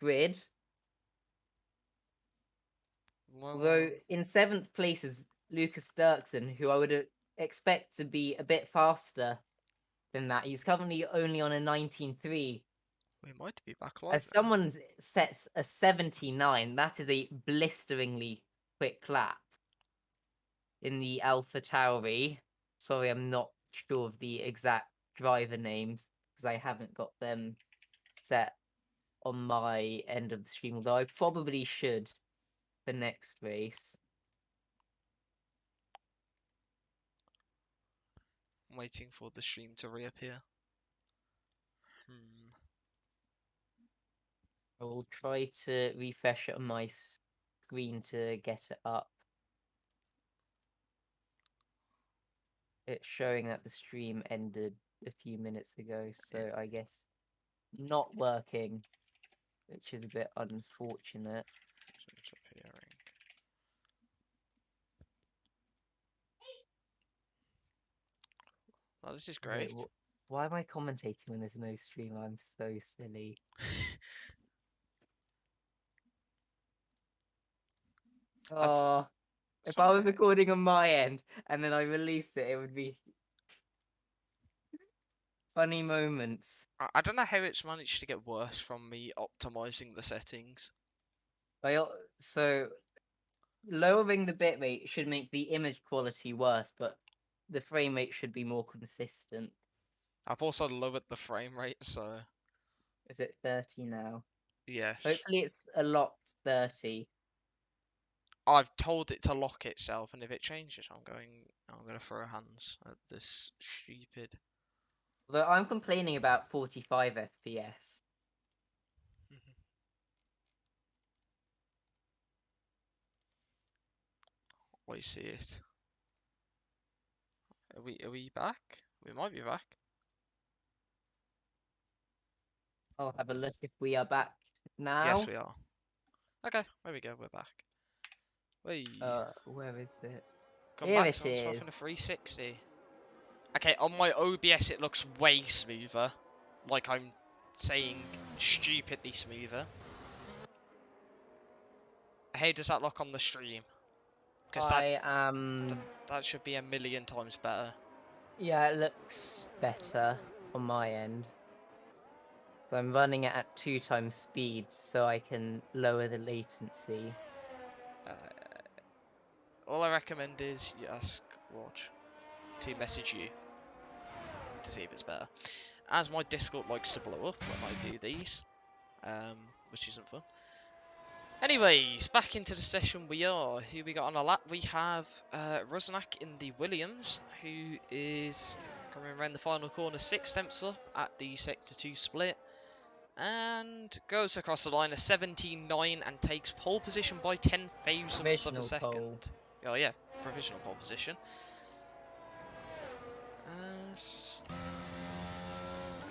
grid. Well, Although in 7th place is Lucas Dirksen, who I would expect to be a bit faster than that. He's currently only on a 19.3. we might be back live As now. someone sets a 79, that is a blisteringly quick lap in the Alpha Tauri. Sorry, I'm not sure of the exact driver names because I haven't got them set on my end of the stream, although I probably should for next race. I'm waiting for the stream to reappear. I will try to refresh it on my screen to get it up. It's showing that the stream ended a few minutes ago, so Yeah. I guess not working, which is a bit unfortunate. Disappearing. Oh, this is great. Wait, why am I commentating when there's no stream? I'm so silly. Oh, if I was recording on my end and then I released it, it would be funny moments. I don't know how it's managed to get worse from me optimizing the settings. So lowering the bitrate should make the image quality worse, but the frame rate should be more consistent. I've also lowered the frame rate, so Is it 30 now? yeah. Hopefully it's a locked 30. I've told it to lock itself, and if it changes, I'm gonna throw hands at this stupid. Although I'm complaining about 45 FPS. I see it. Are we back? We might be back. I'll have a look if we are back now. Yes, we are. Okay, there we go. We're back. Wait. Where is it? Come Here back. it Someone's off in a is. 360. Okay, on my OBS it looks way smoother. Like I'm saying stupidly smoother. How does that look on the stream? Because that should be a million times better. Yeah, it looks better on my end. So I'm running it at 2 times speed so I can lower the latency. All I recommend is you ask Watch to message you to see if it's better. As my Discord likes to blow up when I do these, which isn't fun. Anyways, back into the session we are. Who we got on a lap? We have Rusnak in the Williams, who is coming around the final corner 6 tenths up at the Sector 2 split. And goes across the line a 17.9 and takes pole position by 10 thousandths of a second. Pole. Oh yeah, provisional pole position.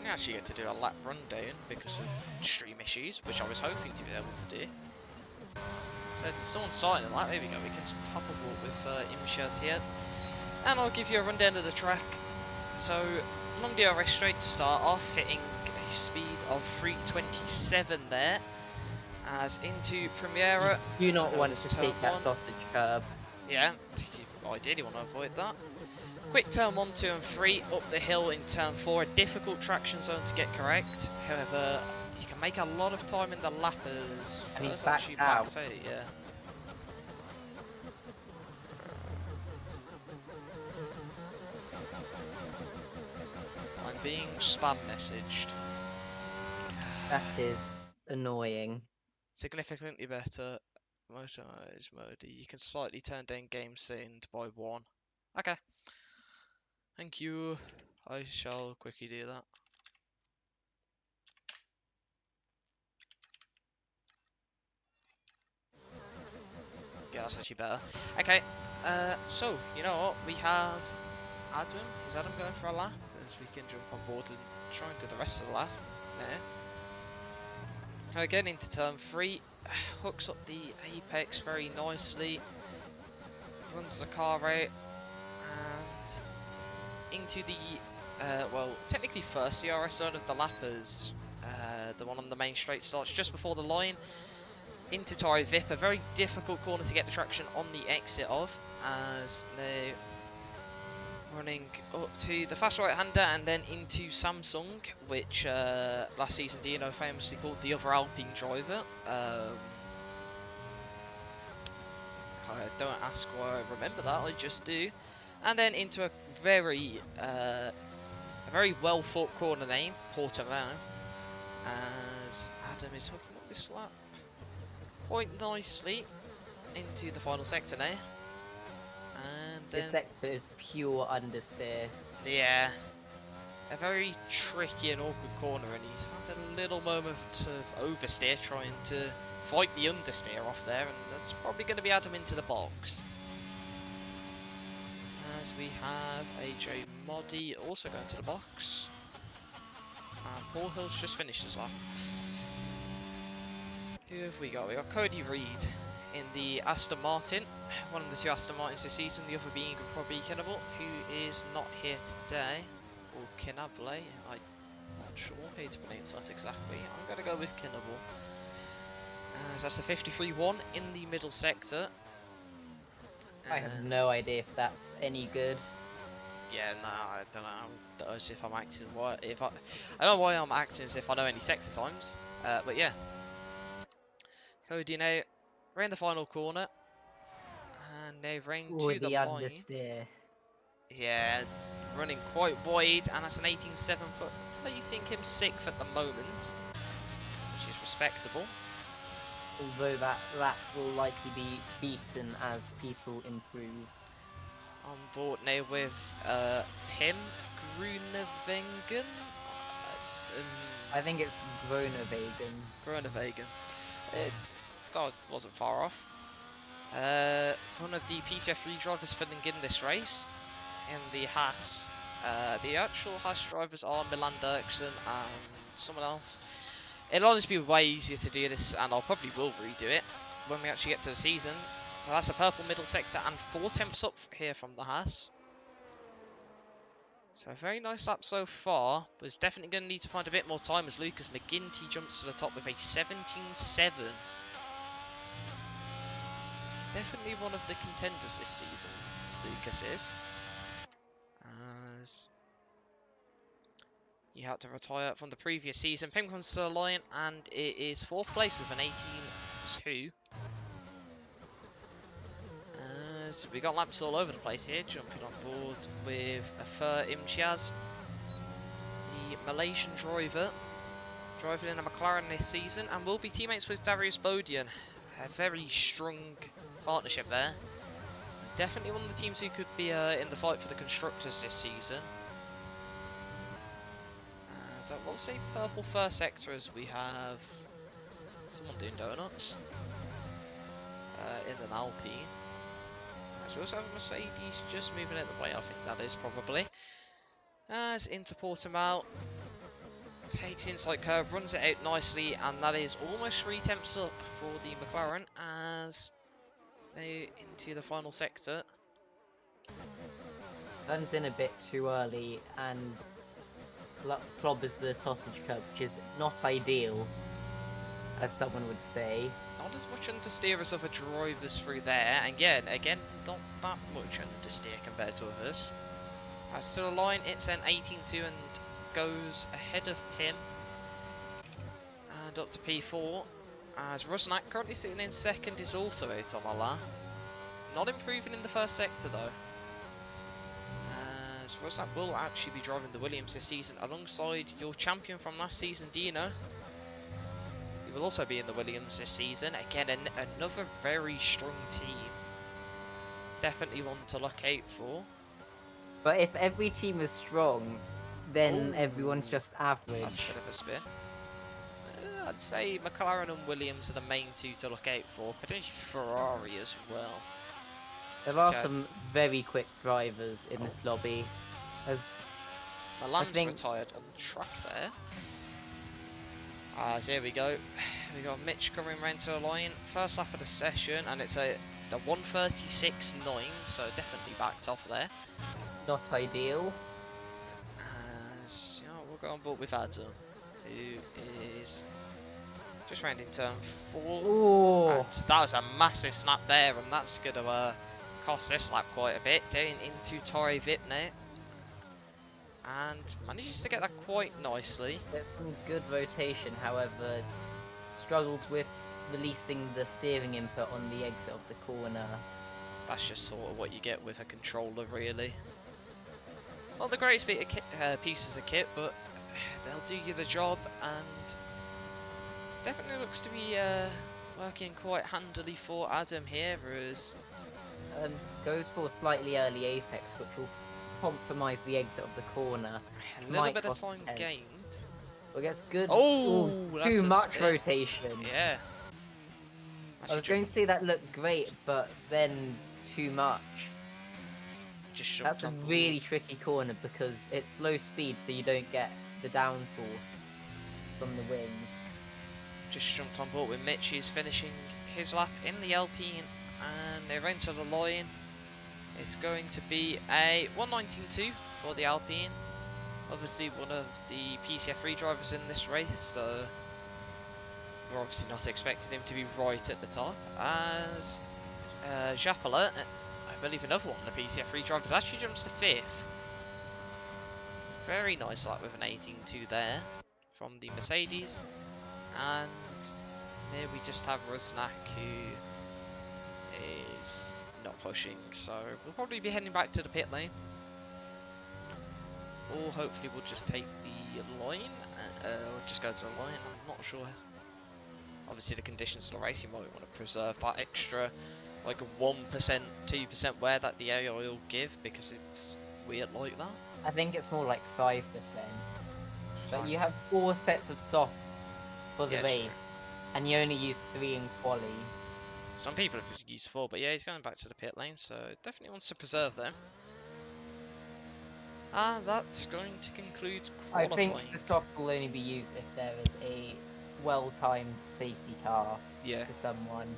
I actually get to do a lap rundown because of stream issues, which I was hoping to be able to do. So there's someone starting a lap. There we go. We can just top a walk with Imshaz here, and I'll give you a rundown of the track. So long DRS straight to start off, hitting a speed of 327 there. As into Premiera. You do not want to take that sausage curb. Yeah, you ideally want to avoid that. Quick turn 1, 2 and 3 up the hill in turn 4, a difficult traction zone to get correct. However, you can make a lot of time in the lappers. And he's backed out. Yeah. I'm being spam messaged. That is annoying. Significantly better. Motorized mode. You can slightly turn down game sound by 1. Okay. Thank you. I shall quickly do that. Yeah, that's actually better. Okay, so, you know what? We have Adam. Is Adam going for a lap? As we can jump on board and try and do the rest of the lap there. Again, into turn 3. Hooks up the apex very nicely. Runs the car out. And into the, well, technically first DRS zone of the lappers. the one on the main straight starts just before the line into Torre Vip, a very difficult corner to get the traction on the exit of, as they're running up to the fast right-hander and then into Samsung, which last season Dino famously called the other Alpine driver. Don't ask why I remember that, I just do. And then into a very well thought corner name, Portimao, as Adam is hooking up this lap quite nicely into the final sector now. And then This sector is pure understeer. yeah, a very tricky and awkward corner, and he's had a little moment of oversteer trying to fight the understeer off there, and that's probably going to be Adam into the box. As we have AJ Moddy also going to the box. And Paul Hill's just finished as well. Who have we got? We got Cody Reed in the Aston Martin. One of the two Aston Martins this season, the other being Robbie Kinnable, who is not here today. Or Kinnable, I'm not sure how to pronounce that exactly. I'm going to go with Kinnable. So that's a 53-1 in the middle sector. I have no idea if that's any good. Yeah, no, I don't know if I'm acting I don't know why I'm acting as if I know any sector times. But yeah. Cody now, we're in the final corner. And now running Ooh, to the the line. understeer. Yeah, running quite wide, and that's an 18.7, but placing him 6th at the moment, which is respectable. Although that lap will likely be beaten as people improve. On board now with Pim Grunewagen. I think it's Groenewegen. Groenewegen. It wasn't far off. One of the Pc F2 drivers filling in this race in the Haas. The actual Haas drivers are Milan Dirksen and someone else. It'll honestly be way easier to do this, and I'll probably will redo it when we actually get to the season. But that's a purple middle sector and 4 temps up here from the Haas. So a very nice lap so far, but it's definitely going to need to find a bit more time as Lucas McGinty jumps to the top with a 17.7. Definitely one of the contenders this season, Lucas is. As he had to retire from the previous season. Pim comes to the line and it is 4th place with an 18.2. So we got laps all over the place here, jumping on board with Afer Imtiaz, the Malaysian driver, driving in a McLaren this season, and will be teammates with Darius Bodian. A very strong partnership there. Definitely one of the teams who could be in the fight for the constructors this season. So let's say purple first sector as we have someone doing donuts in an Alpine. We also have a Mercedes just moving out the way, I think that is probably. As into Portimao, takes the inside curve, runs it out nicely, and that is almost 3 temps up for the McLaren as now into the final sector. Runs in a bit too early and clobbers the sausage curb, which is not ideal, as someone would say. Not as much understeer as other drivers through there, and again, not that much understeer compared to others. As to the line, it's an 18.2 and goes ahead of Pim. And up to P4. As Rusnak, currently sitting in 2nd, is also out on a lap. Not improving in the first sector though. As Rusnak will actually be driving the Williams this season alongside your champion from last season, Dino. He will also be in the Williams this season. Again, another very strong team. Definitely one to look out for. But if every team is strong, then everyone's just average. That's a bit of a spin. I'd say McLaren and Williams are the main 2 to look out for. Potentially Ferrari as well. There are some very quick drivers in this lobby. As Milan's retired on the track there. So here we go. We got Mitch coming round to the line. First lap of the session, and it's the 1:36.9, so definitely backed off there. Not ideal. We'll go on board with Adam. who is just round in turn 4. Oh, And that was a massive snap there, and that's going to cost this lap quite a bit. Down into Torre Vipnet. And manages to get that quite nicely. there's some good rotation, however, struggles with releasing the steering input on the exit of the corner. That's just sort of what you get with a controller, really. Not the greatest bit of pieces of kit, but they'll do you the job, and definitely looks to be working quite handily for Adam here, as Goes for a slightly early apex, which will compromise the exit of the corner. a little bit of time gained. Well, gets good. Oh, too much spin. rotation. Yeah. I was going to say that looked great, but then too much. Just That's a really tricky corner because it's slow speed, so you don't get the downforce from the wings. Just jumped on board with Mitch. He's finishing his lap in the Alpine, and they're into the line. It's going to be a 119.2 for the Alpine. Obviously one of the PCF3 drivers in this race, so we're obviously not expecting him to be right at the top. As Japala, I believe another one of the PCF3 drivers, actually jumps to 5th. Very nice lap with an 18.2 there from the Mercedes. And here we just have Rusnak, who is not pushing, so we'll probably be heading back to the pit lane. Or hopefully we'll just take the line, or just go to the line, I'm not sure. Obviously the conditions of the race, you might want to preserve that extra, like a 1%, 2% wear that the AI will give, because it's weird like that. I think it's more like 5%. But you have 4 sets of soft for the race, true. and you only use 3 in quali. Some people have used 4, but yeah, he's going back to the pit lane, so definitely wants to preserve them. And that's going to conclude qualifying. I think the softs will only be used if there is a well-timed safety car for someone.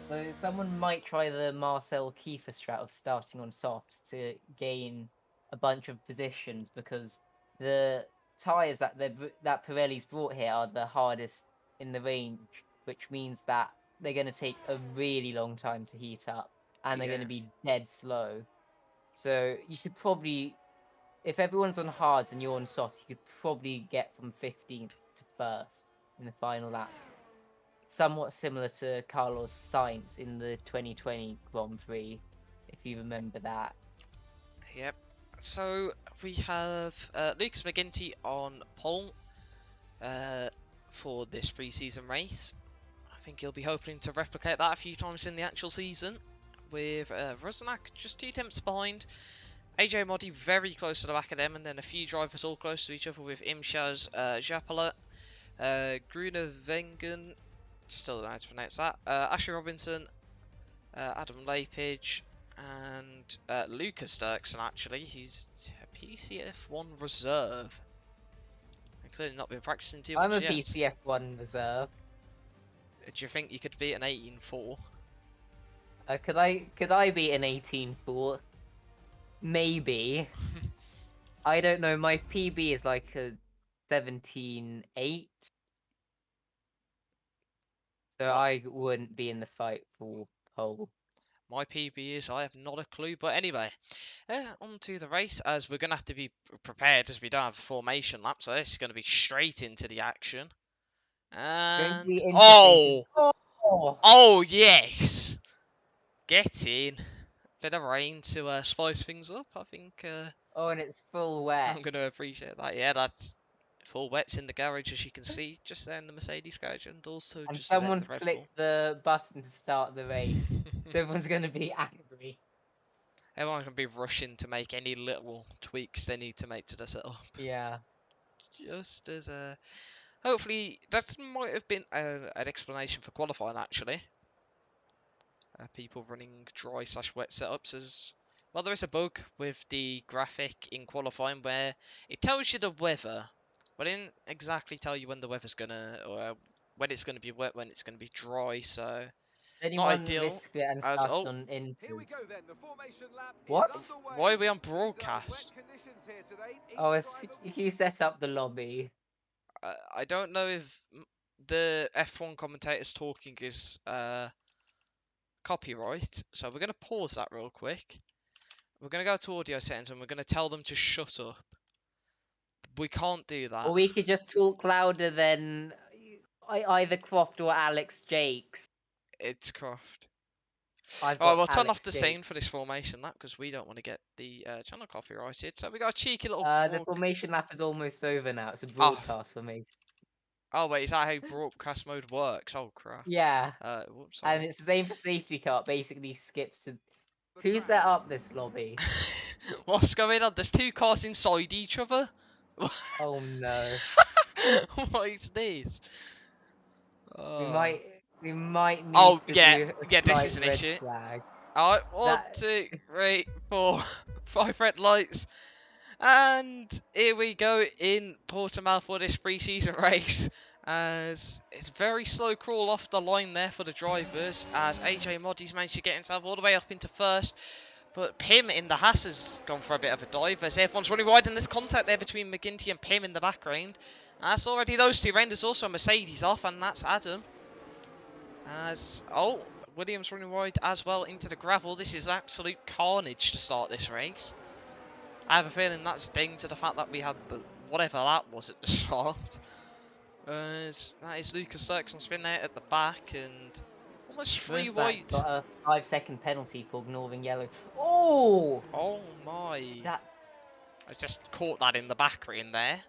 So someone might try the Marcel Kiefer strat of starting on softs to gain a bunch of positions, because the tyres that Pirelli's brought here are the hardest in the range, which means that they're going to take a really long time to heat up, and they're going to be dead slow. So you could probably, if everyone's on hards and you're on softs, you could probably get from 15th to 1st in the final lap. Somewhat similar to Carlos Sainz in the 2020 Grand Prix, if you remember that. Yep. So we have Lucas McGinty on pole for this pre-season race. I think he'll be hoping to replicate that a few times in the actual season, with Rusnak just 2 tenths behind. AJ Modi very close to the back of them, and then a few drivers all close to each other, with Imshaz, Japala, Gruner Vengen, still don't know how to pronounce that, Ashley Robinson, Adam Lapage, and Lucas Dirksen, actually, who's a PCF1 reserve. And clearly not been practicing too much I'm a yet. PCF1 reserve. Do you think you could beat an 18.4? Could I beat an 18.4? Maybe. I don't know, my PB is like a 17.8. So I wouldn't be in the fight for pole. My PB is, I have not a clue, but anyway, on to the race, as we're going to have to be prepared, as we don't have a formation lap, so this is going to be straight into the action. And, oh yes, get in, bit of rain to spice things up, I think. Oh, and it's full wet. I'm going to appreciate that. Yeah, that's full wets in the garage, as you can see, just there in the Mercedes garage, and also and just someone's the Red clicked the button to start the race. So everyone's going to be angry. Everyone's going to be rushing to make any little tweaks they need to make to the setup. Yeah. Just as hopefully that might have been an explanation for qualifying, actually. People running dry/wet setups, as well. There is a bug with the graphic in qualifying where it tells you the weather, but it didn't exactly tell you when the weather's gonna, or when it's gonna be wet, when it's gonna be dry. So not Anyone ideal. risk it and As started on inters? Here we go then. The formation lap What? is underway. why are we on So, broadcast? wet conditions here today. Oh, Each it's, driver will you set up the lobby. I don't know if the F1 commentators talking is copyright, so we're gonna pause that real quick. We're gonna go to audio settings and we're gonna tell them to shut up. We can't do that. Or we could just talk louder than either Croft or Alex Jakes. It's Croft. I've Alright, got we'll turn off Alex the Jakes. scene for this formation lap because we don't want to get the channel copyrighted. So we got a cheeky little. The formation lap is almost over now. It's a broadcast for me. Oh wait, is that how broadcast mode works? Oh crap. Yeah. Whoops, And sorry. it's the same for safety car. It basically skips to. Who set up this lobby? What's going on? There's two cars inside each other. Oh no. What is this? We Oh. might need Oh to yeah, do a yeah. This slight is an red issue. flag. Alright, 1, That 2, 3, 4, 5 red lights. And here we go in Portimao for this pre-season race. As it's very slow crawl off the line there for the drivers. As AJ Moddy's managed to get himself all the way up into first. But Pim in the Haas has gone for a bit of a dive. As everyone's running wide and there's contact there between McGinty and Pim in the background. As already those two round. There's also a Mercedes off and that's Adam. As, oh, Williams running wide as well into the gravel. This is absolute carnage to start this race. I have a feeling that's due to the fact that we had the whatever that was at the start. That is Lucas Dirksen spinning out at the back and almost 3 wide. got a 5-second penalty for ignoring yellow. Oh! Oh my. That I just caught that in the back ring there.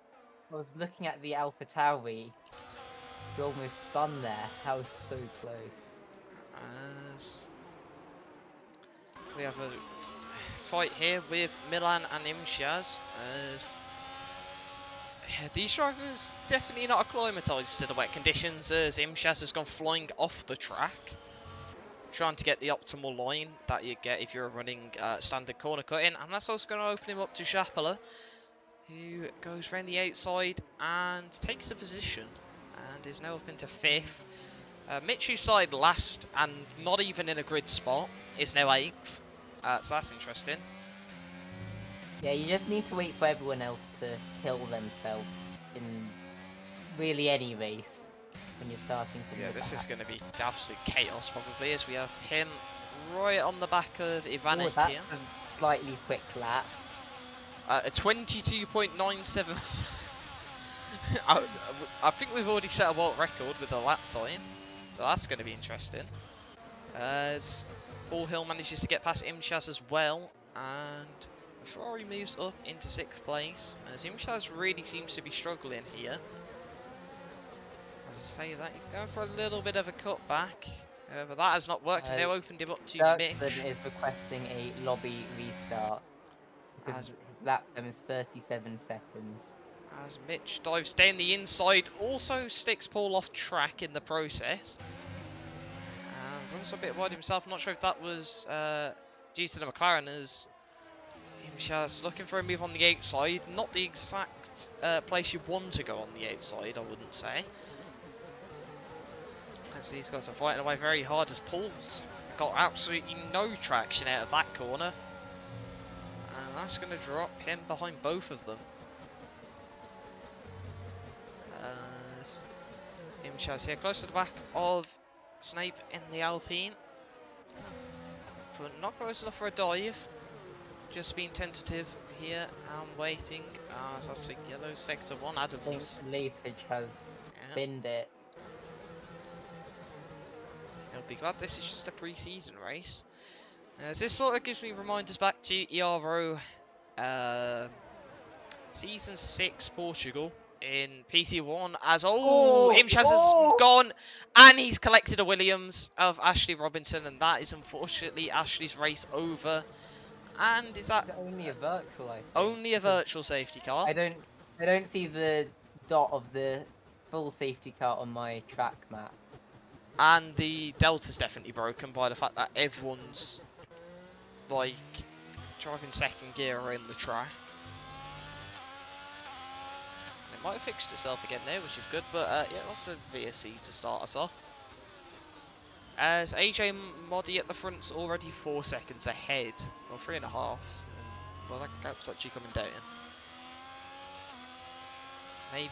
I was looking at the Alpha Tauri. You almost spun there. That was so close. As we have a fight here with Milan and Imshaz. As yeah, these drivers definitely not acclimatised to the wet conditions, as Imshaz has gone flying off the track, trying to get the optimal line that you get if you're running standard corner cutting, and that's also going to open him up to Japala, who goes around the outside and takes a position, and is now up into 5th. Mitch, who started last and not even in a grid spot, is now 8th, so that's interesting. Yeah, you just need to wait for everyone else to kill themselves in really any race when you're starting from Yeah, the this back. is going to be absolute chaos probably, as we have him right on the back of Ivanic that's here. a slightly quick lap. A 22.97. I think we've already set a world record with the lap time, so that's going to be interesting. As Paul Hill manages to get past Imshaz as well, and the Ferrari moves up into 6th place, as Imshaz really seems to be struggling here. As I say that, he's going for a little bit of a cutback, however that has not worked, and now opened him up to Dirksen Mitch. is requesting a lobby restart because his lap time is 37 seconds. As Mitch dives down the inside, also sticks Paul off track in the process. And runs a bit wide himself. I'm not sure if that was due to the McLaren, as Imshaz looking for a move on the outside. Not the exact place you want to go on the outside, I wouldn't say. As these guys are fighting away very hard, as Paul's got absolutely no traction out of that corner. And that's going to drop him behind both of them. Imshaz here, close to the back of Snape in the Alpine, but not close enough for a dive. Just being tentative here and waiting. So that's a yellow sector 1. I think Adams. Leafage has binned it. He'll be glad this is just a pre-season race. As this sort of gives me reminders back to Ero Season 6 Portugal in PC1, as Imshaz has gone and he's collected a Williams of Ashley Robinson, and that is unfortunately Ashley's race over. And is that only a virtual? I think. Only a virtual safety car. I don't see the dot of the full safety car on my track map. And the delta's definitely broken by the fact that everyone's like driving second gear around the track. It might have fixed itself again now, which is good, but yeah, that's a VSC to start us off. As AJ Moddy at the front's already 4 seconds ahead, or 3.5. Well, that gap's actually coming down. Maybe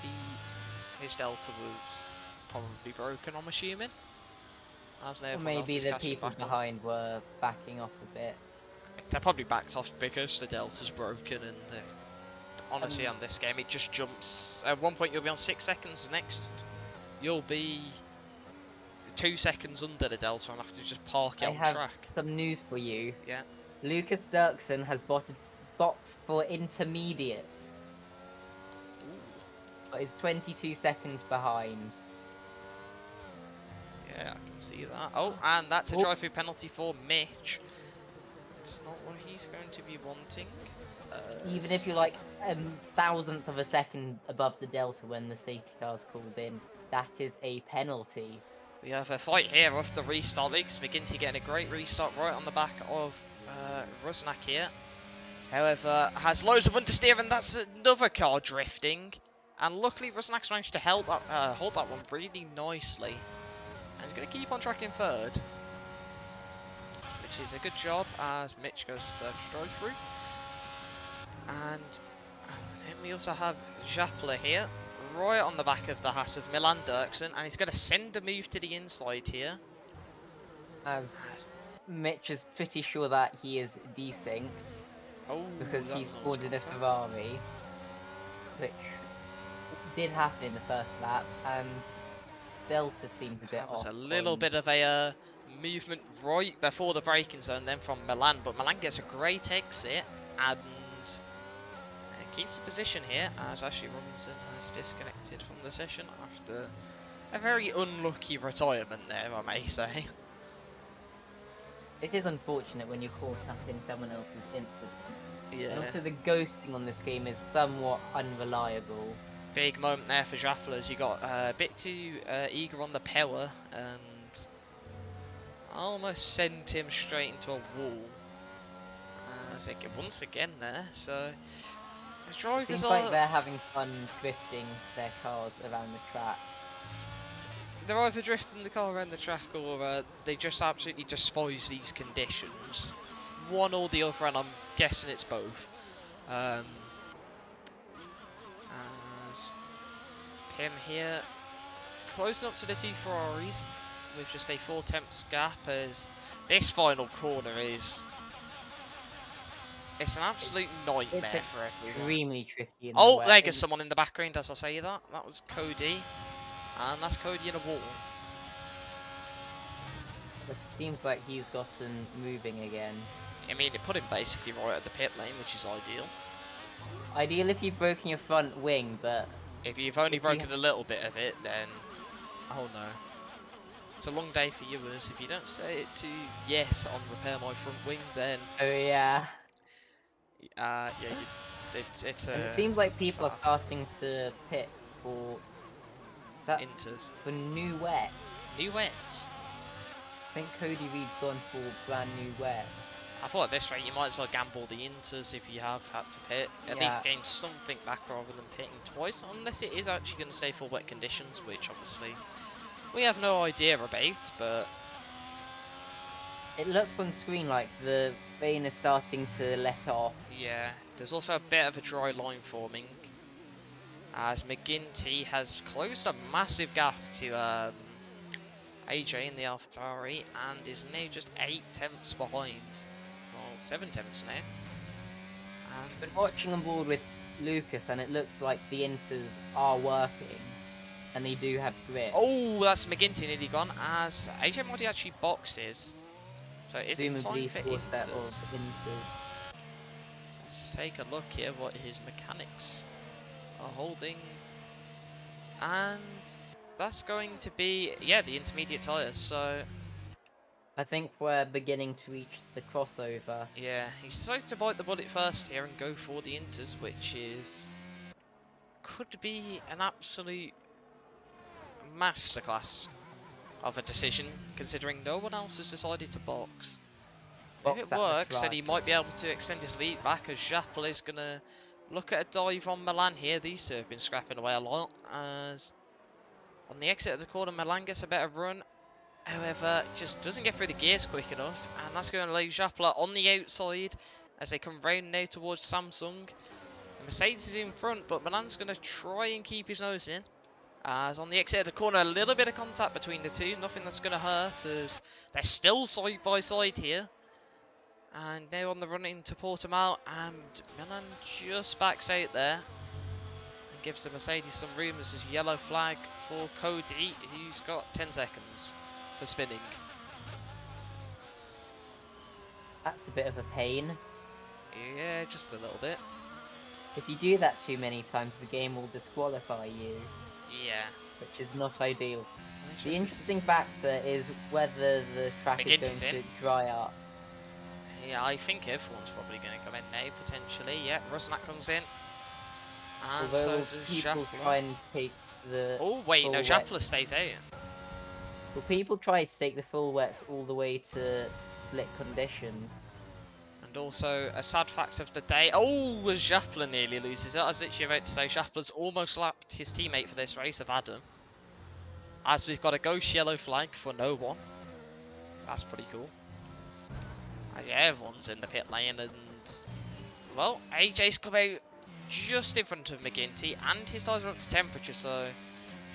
his delta was probably broken, I'm assuming. As Or everyone else maybe is the catching people back up. behind were backing off a bit. They're probably backed off because the delta's broken, and honestly, on this game, it just jumps. At one point, you'll be on 6 seconds. The next, you'll be 2 seconds under the delta and have to just park it I on have track. some news for you. Yeah. Lucas Dirksen has boxed for intermediate, Ooh. but is 22 seconds behind. Yeah, I can see that. Oh, and that's a drive-through penalty for Mitch. It's not what he's going to be wanting. Even if you're like a thousandth of a second above the delta when the safety car's called in, that is a penalty. We have a fight here off the restart. Lucas McGinty getting a great restart right on the back of Rusnak here. However, has loads of understeer, and that's another car drifting. And luckily, Rusnak's managed to hold that one really nicely. And he's going to keep on tracking third, which is a good job as Mitch goes to third drive-through. And then we also have Japler here, right on the back of the hat of Milan Dirksen, and he's going to send a move to the inside here. As Mitch is pretty sure that he is desynced. Oh, Because that he was spawned in a contact. Ferrari, which did happen in the first lap, and Delta seems a bit That was off. a little bit of a movement right before the braking zone then from Milan, but Milan gets a great exit and keeps a position here as Ashley Robinson has disconnected from the session after a very unlucky retirement there, I may say. It is unfortunate when you're caught up in someone else's incident. Yeah. And also the ghosting on this game is somewhat unreliable. Big moment there for Japler as he got a bit too eager on the power and almost sent him straight into a wall. As they get once again there, so the It drivers seems are... like they're having fun drifting their cars around the track. They're either drifting the car around the track or they just absolutely despise these conditions. One or the other, and I'm guessing it's both. As Pim here closing up to the two Ferraris with just a 4/10 gap, as this final corner is... It's an absolute nightmare It's for everyone. extremely tricky. In Oh, the there goes someone in the background as I say that. That was Cody. And that's Cody in a wall. It seems like he's gotten moving again. I mean, it put him basically right at the pit lane, which is ideal. Ideal if you've broken your front wing, but... If you've only broken a little bit of it, then... Oh no. It's a long day for viewers. If you don't say it to yes on repair my front wing, then... Oh yeah. Yeah, it's And it seems like people are sad. starting to pit for... Is that Inters. for new wet? New wets. I think Cody Reed's gone for brand new wet. I thought at this rate you might as well gamble the inters if you have had to pit. At Yeah. least gain something back rather than pitting twice, unless it is actually going to stay for wet conditions, which obviously we have no idea about, but... It looks on screen like the rain is starting to let off. Yeah, there's also a bit of a dry line forming, as McGinty has closed a massive gap to AJ in the AlphaTauri and is now just 8/10 behind. Well, 7/10 now. I've been watching on board with Lucas and it looks like the inters are working. And they do have grip. Oh, that's McGinty nearly gone, as AJ Moddy actually boxes. So is it time Presumably for fourth set of inters? inters. Let's take a look here what his mechanics are holding. And that's going to be, yeah, the intermediate tyres. So, I think we're beginning to reach the crossover. yeah, he decided to bite the bullet first here and go for the inters, which is... could be an absolute masterclass of a decision, considering no one else has decided to box. Box If at it the works, then front. he might be able to extend his lead back, as Japel is going to look at a dive on Milan here. These two have been scrapping away a lot, as on the exit of the corner, Milan gets a better run. However, just doesn't get through the gears quick enough, and that's going to leave Japla on the outside as they come round now towards Samsung. The Mercedes is in front, but Milan's going to try and keep his nose in. As on the exit of the corner, a little bit of contact between the two, nothing that's going to hurt as they're still side by side here. And now on the run into Portimao, and Milan just backs out there and gives the Mercedes some room as his yellow flag for Cody, who's got 10 seconds for spinning. That's a bit of a pain. Yeah, just a little bit. If you do that too many times, the game will disqualify you, Yeah. which is not ideal. The Interested interesting to factor is whether the track is Begin going to to sit. dry up. Yeah, I think F1's probably going to come in now, potentially. Yeah, Rusnak comes in. And so Although does people Japla. try and take the Oh, wait, full no, wet- Japla stays out. Well, people try to take the full wets all the way to slick conditions. And also, a sad fact of the day. Oh, as Japla nearly loses it. I was literally about to say Japla's almost lapped his teammate for this race of Adam. As we've got a ghost yellow flag for no one. That's pretty cool. Yeah, everyone's in the pit lane and... Well, AJ's come out just in front of McGinty and his tyres are up to temperature, so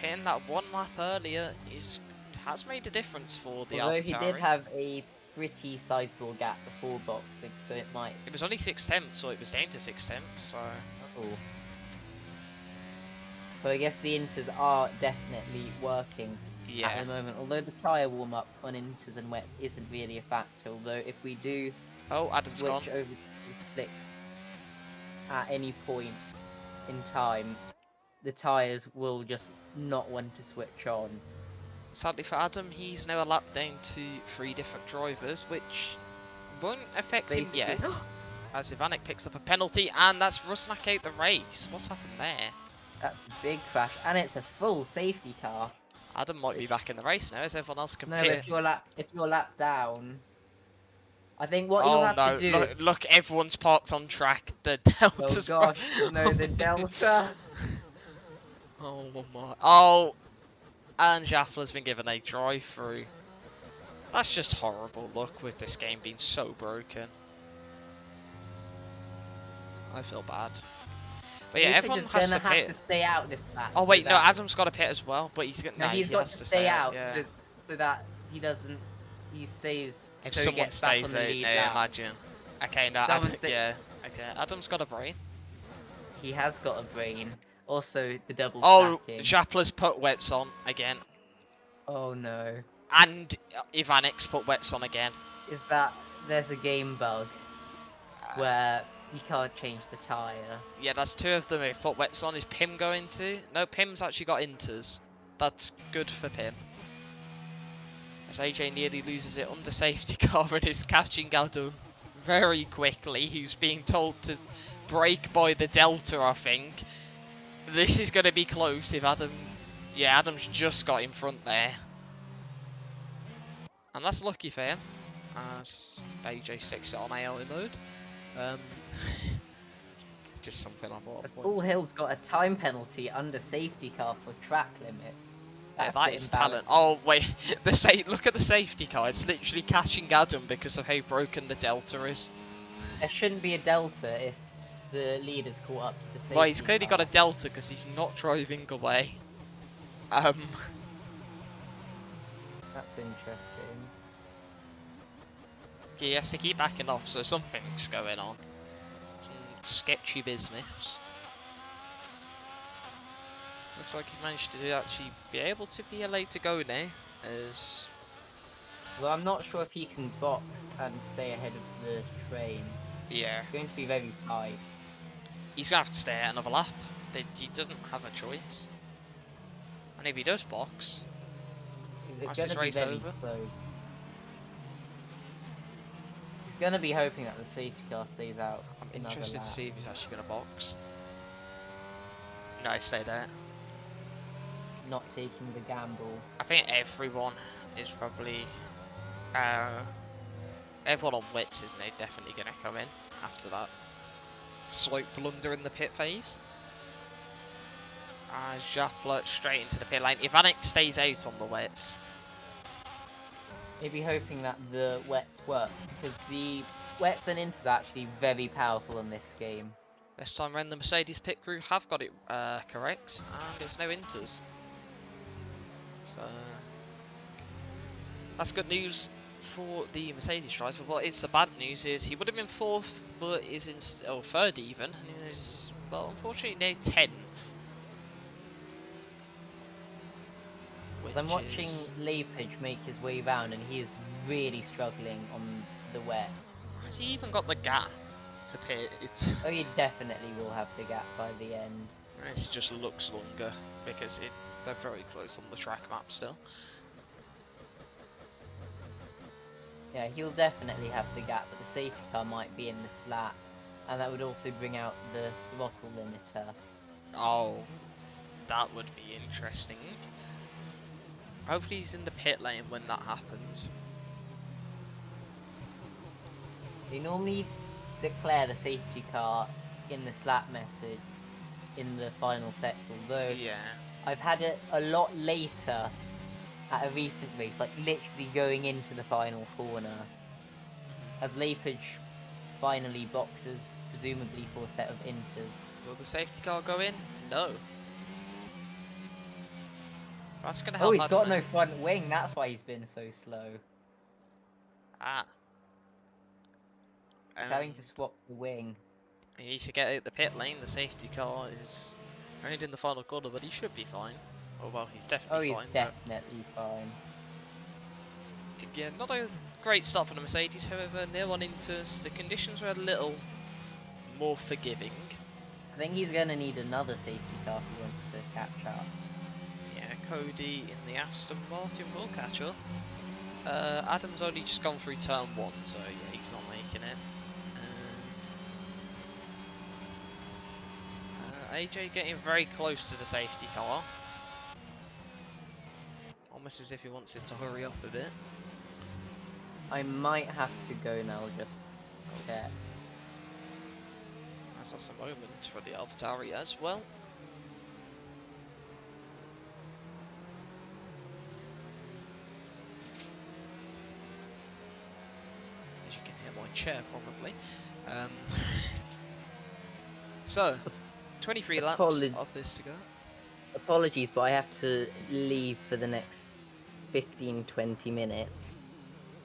hitting that one lap earlier has made a difference for the Although he AlphaTauri. did have a pretty sizable gap before boxing, so it might... It was only 6 temps, so it was down to 6 temps, so... Oh. So I guess the inters are definitely working at Yeah. the moment, although the tyre warm-up on inters and wets isn't really a factor, although if we do Oh, Adam's switch gone. over to slicks at any point in time, the tyres will just not want to switch on. Sadly for Adam, he's now a lap down to 3 different drivers, which won't affect him Basically- yet. As Ivanek picks up a penalty, and that's Rusnak out the race. What's happened there? That's a big crash, and it's a full safety car. Adam might be back in the race now, as everyone else can No, pit. if you're lap down, I think what you'll Oh have no, to do look, is... look, everyone's parked on track. The Oh Delta's gosh, no, the Delta. Oh my. Oh, and Jaffler's been given a drive-through. That's just horrible luck with this game being so broken. I feel bad. But yeah, everyone just has to gonna have pit. to stay out this match. Oh so wait, no, that- Adam's got to pit as well, but he's got No, he's got has to stay out, yeah. so that he doesn't. He stays. If so he someone gets back stays on out, the lead yeah, lap. imagine. Okay, no, Someone Adam, say- yeah, okay, Adam's got a brain. He has got a brain. Also, the double Oh, stacking. Japla's put wets on again, Oh no! and Ivanek's put wets on again. Is that there's a game bug where you can't change the tire? Yeah, that's 2 of them who've put wets on. Is Pim going to? No, Pim's actually got inters. That's good for Pim. As AJ nearly loses it under safety car and is catching Adam very quickly. Who's being told to brake by the Delta, I think. This is going to be close if Adam... Yeah, Adam's just got in front there. And that's lucky for him. As AJ sticks it on AL mode. Just something I thought As I'd point Paul to. Hill's got a time penalty under safety car for track limits. Yeah, That's a that bit is talent. embarrassing. Oh wait, look at the safety car. It's literally catching Adam because of how broken the Delta is. There shouldn't be a delta if the leader's caught up to the safety Well, he's clearly car. got a Delta because he's not driving away. That's interesting. He has to keep backing off, so something's going on. Some sketchy business. Looks like he managed to actually be able to be allowed to go now, as Well, I'm not sure if he can box and stay ahead of the train. yeah, It's going to be very tight. he's gonna have to stay out another lap. He doesn't have a choice. And if he does box, It's That's going his to be race very over. close. He's going to be hoping that the safety car stays out. I'm another interested lap. to see if he's actually gonna box. No, he stayed out. Not taking the gamble. I think everyone is probably everyone on wits is now definitely going to come in after that slight blunder in the pit phase. Japla straight into the pit lane. Ivanek stays out on the wets. Maybe hoping that the wets work, because the wets and inters are actually very powerful in this game. This time around, the Mercedes pit crew have got it correct, and it's no inters. So that's good news for the Mercedes driver. What is the bad news is he would have been 4th, but is in 3rd even, and is, well, unfortunately now 10th. I'm watching Lepage make his way round, and he is really struggling on the wets. Has he even got the gap to pit? It's Oh, he definitely will have the gap by the end. it just looks longer because they're very close on the track map still. Yeah, he'll definitely have the gap, but the safety car might be in the lap, and that would also bring out the throttle limiter. Oh, that would be interesting. Hopefully he's in the pit lane when that happens. They normally declare the safety car in the slap message in the final sector, although Yeah. I've had it a lot later at a recent race, like literally going into the final corner, as Lepage finally boxes, presumably for a set of inters. Will the safety car go in? No. That's going to help. Oh, he's got Adam, no front wing, that's why he's been so slow. Ah. He's having to swap the wing. He needs to get out the pit lane. The safety car is around in the final corner, but he should be fine. Oh well, he's Oh, definitely he's fine. definitely fine. Yeah, not a great start for the Mercedes. However, near on inters, the conditions were a little more forgiving. I think he's going to need another safety car if he wants to catch up. Yeah, Cody in the Aston Martin will catch up. Adam's only just gone through turn 1, so yeah, he's not making it. AJ getting very close to the safety car. Almost as if he wants it to hurry up a bit. I might have to go now, just check. That's a moment for the AlphaTauri as well. As you can hear my chair probably. So, 23 laps of this to go. Apologies, but I have to leave for the next 15-20 minutes.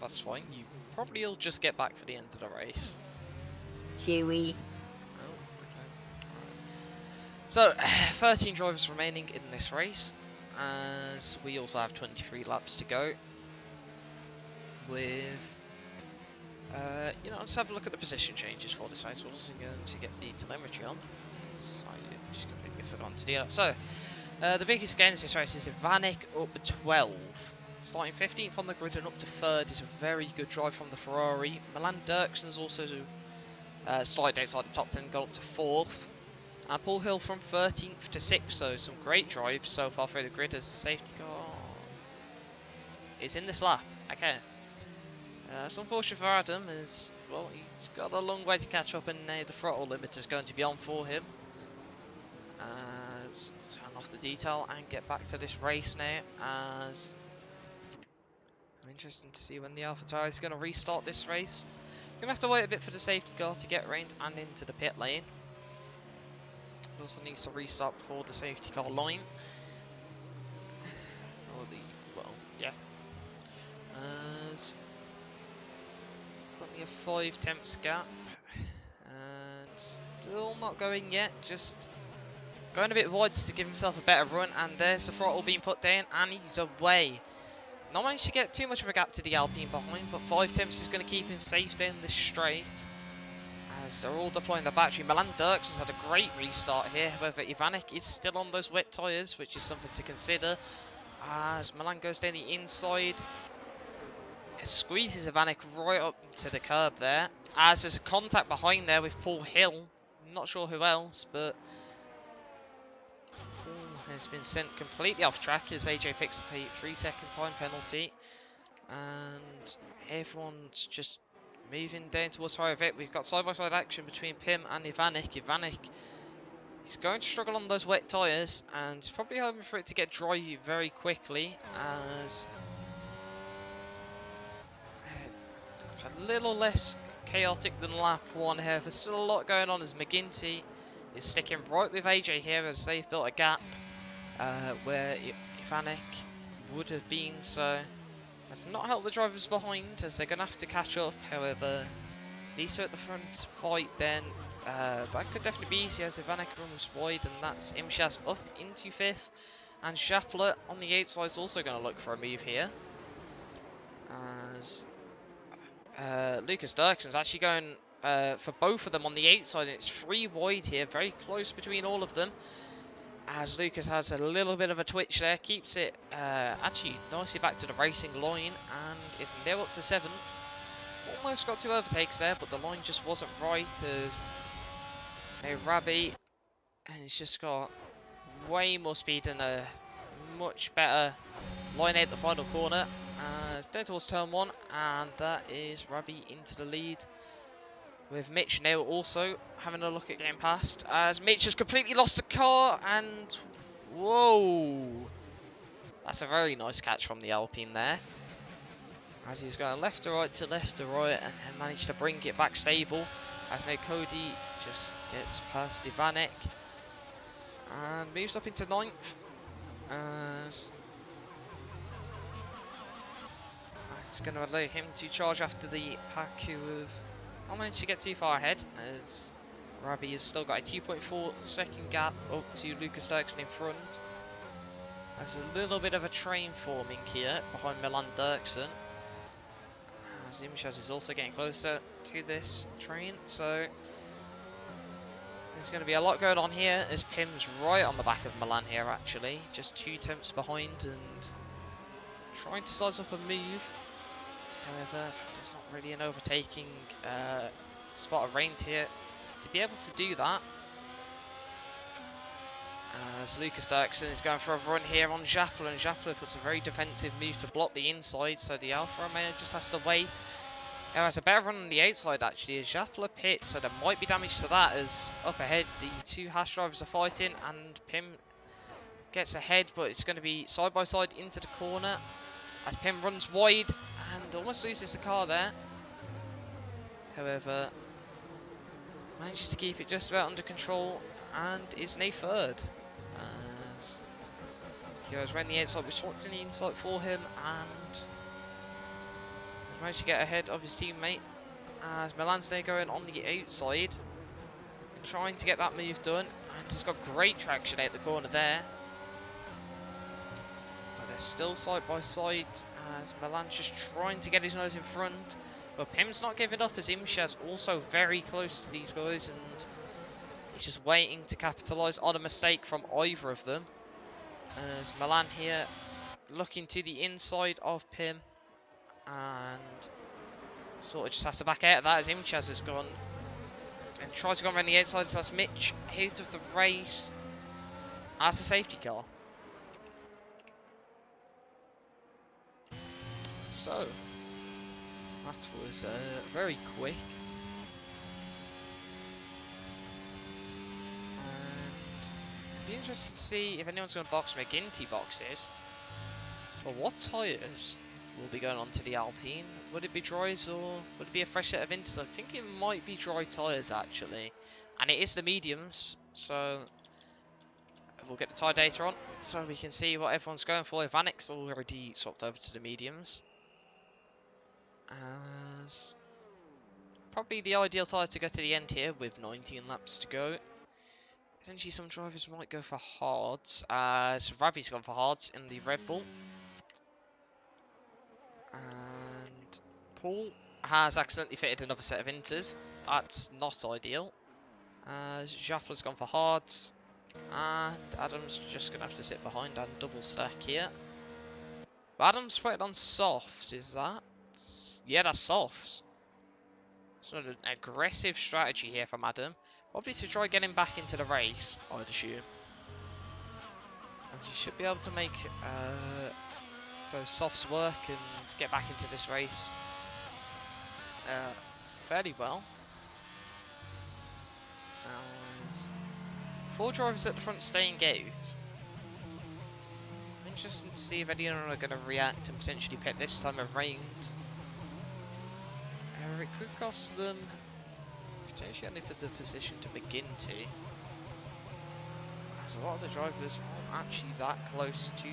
That's fine. You probably will just get back for the end of the race. Chewy. Oh, okay. So, 13 drivers remaining in this race, as we also have 23 laps to go. With, let's have a look at the position changes for this race. We're also going to get the telemetry on. So, I just completely forgotten to do that. So, the biggest gain in this race is Vanek up 12. Starting 15th on the grid and up to 3rd is a very good drive from the Ferrari. Milan Dirksen's also started outside the top 10, got up to 4th. And Paul Hill from 13th to 6th, so some great drives so far through the grid as the safety car is in this lap. Okay. It's unfortunate for Adam as, well, he's got a long way to catch up and now the throttle limiter is going to be on for him. Let's turn off the detail and get back to this race now as I'm interested to see when the AlphaTauri is going to restart this race. You're going to have to wait a bit for the safety car to get around and into the pit lane. It also needs to restart before the safety car line. Or As currently a 5 temps gap. And still not going yet, just going a bit wide to give himself a better run. And there's the throttle being put down and he's away. Not managed to get too much of a gap to the Alpine behind, but 5 temps is going to keep him safe down this straight. As they're all deploying the battery. Milan Dirks has had a great restart here. However, Ivanek is still on those wet tyres, which is something to consider. As Milan goes down the inside. It squeezes Ivanek right up to the curb there. As there's a contact behind there with Paul Hill. I'm not sure who else, but Paul has been sent completely off track as AJ picks up a 3-second time penalty. And everyone's just moving down towards Horvit. We've got side-by-side action between Pim and Ivanek. Ivanek is going to struggle on those wet tyres and probably hoping for it to get dry very quickly as a little less chaotic than lap 1 here. There's still a lot going on as McGinty is sticking right with AJ here as they've built a gap where Ivanek would have been, so that's not helped the drivers behind as they're going to have to catch up. However, these two at the front fight then, that could definitely be easy as Ivanek runs wide, and that's Imshaz up into 5th, and Schapler on the outside is also going to look for a move here as Lucas Dirksen's actually going for both of them on the outside, and it's 3 wide here, very close between all of them. As Lucas has a little bit of a twitch there, keeps it actually nicely back to the racing line, and is now up to 7th. Almost got 2 overtakes there, but the line just wasn't right as Rabbi, and he's just got way more speed and a much better line out the final corner. It's dead towards turn 1, and that is Rabbi into the lead, with Mitch now also having a look at getting past, as Mitch has completely lost the car, and whoa, that's a very nice catch from the Alpine there, as he's going left to right to left to right, and then managed to bring it back stable, as now Cody just gets past Ivanek, and moves up into 9th, as it's going to allow him to charge after the pack who have not managed to get too far ahead, as Rabbi has still got a 2.4 second gap up to Lucas Dirksen in front. There's a little bit of a train forming here behind Milan Dirksen, as Imshaz is also getting closer to this train, so there's going to be a lot going on here as Pim's right on the back of Milan here actually, just 2 tenths behind and trying to size up a move. However, there's not really an overtaking spot arranged here to be able to do that. As Lucas Dirksen is going for a run here on Schapler, and Schapler puts a very defensive move to block the inside, so the Alfa Romeo just has to wait. Now, it's a better run on the outside actually, as Schapler pits, so there might be damage to that, as up ahead the 2 Haas drivers are fighting, and Pim gets ahead, but it's going to be side by side into the corner, as Pim runs wide and almost loses the car there. However, manages to keep it just about under control and is now 3rd. As he goes around the outside, with Schwartz in the inside for him, and managed to get ahead of his teammate. As Milan's now going on the outside and trying to get that move done, and he's got great traction out the corner there. But they're still side by side, as Milan's just trying to get his nose in front. But Pim's not giving up, as Imshaz also very close to these guys, and he's just waiting to capitalise on a mistake from either of them. As Milan here looking to the inside of Pim, and sort of just has to back out of that as Imshaz has gone and tried to go around the outside. So that's Mitch out of the race as a safety car. So that was very quick, and it'd be interesting to see if anyone's going to box McGinty boxes. But what tyres will be going on to the Alpine? Would it be dries, or would it be a fresh set of inters? I think it might be dry tyres actually, and it is the mediums, so we'll get the tyre data on so we can see what everyone's going for. Ivanek's already swapped over to the mediums, as probably the ideal tyre to go to the end here with 19 laps to go. Potentially some drivers might go for hards, as Rabbi's gone for hards in the Red Bull. And Paul has accidentally fitted another set of inters. That's not ideal. Schapler's gone for hards, and Adam's just going to have to sit behind and double stack here. But Adam's put it on softs, is that? Yeah, that's softs. So an aggressive strategy here from Adam. Probably to try getting back into the race, I'd assume. And he should be able to make those softs work and get back into this race fairly well. As 4 drivers at the front staying out. Interesting to see if anyone are going to react and potentially pit this time around. it could cost them potentially only for the position to begin to. As a lot of the drivers aren't actually that close to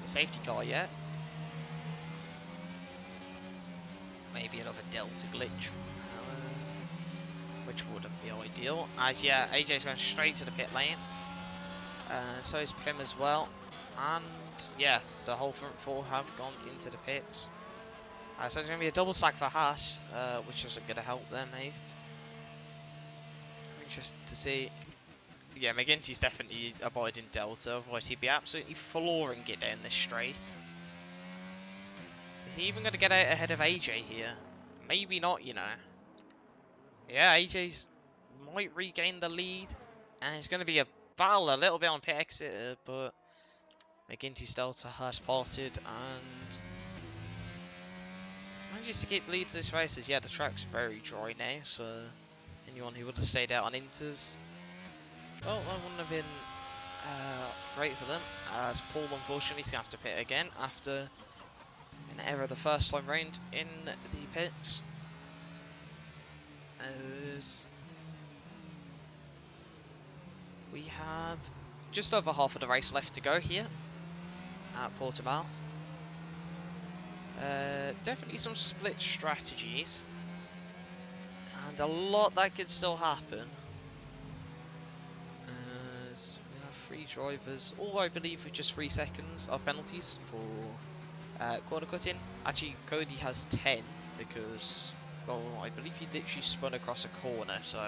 the safety car yet. Maybe another Delta glitch, which wouldn't be ideal. As yeah, AJ's going straight to the pit lane. So is Pim as well. And yeah, the whole front four have gone into the pits. So it's going to be a double sack for Haas, which isn't going to help them, mate. I'm interested to see. Yeah, McGinty's definitely avoiding Delta, otherwise he'd be absolutely flooring it down this straight. Is he even going to get out ahead of AJ here? Maybe not, you know. Yeah, AJ's might regain the lead, and it's going to be a battle a little bit on pit exit, but McGinty's Delta has parted and manages to keep the lead to this race. As yeah, the track's very dry now, so anyone who would have stayed out on inters, well, that wouldn't have been great for them. As Paul unfortunately is going to have to pit again after an error the first time round in the pits. As we have just over half of the race left to go here at Portimao. Definitely some split strategies and a lot that could still happen. As we have 3 drivers, all I believe with just 3 seconds of penalties for corner cutting. Actually, Cody has 10 because, well, I believe he literally spun across a corner, so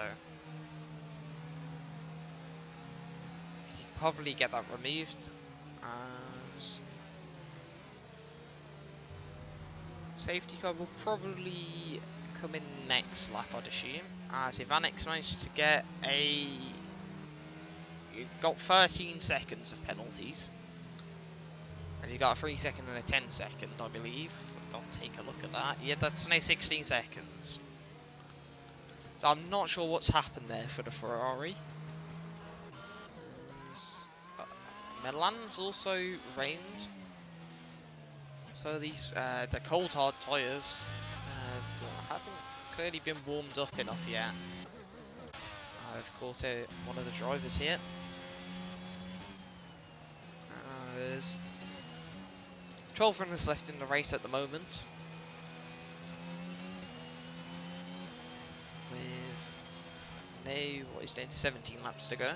he can probably get that removed. As safety car will probably come in next lap, I'd assume. As Ivanik's managed to get got 13 seconds of penalties. And he got a 3 second and a 10 second, I believe. Don't take a look at that. Yeah, that's now 16 seconds. So I'm not sure what's happened there for the Ferrari. Milan's also rained. So these the cold hard tyres haven't clearly been warmed up enough yet. I've caught out one of the drivers here. There's 12 runners left in the race at the moment, with now what is down to 17 laps to go.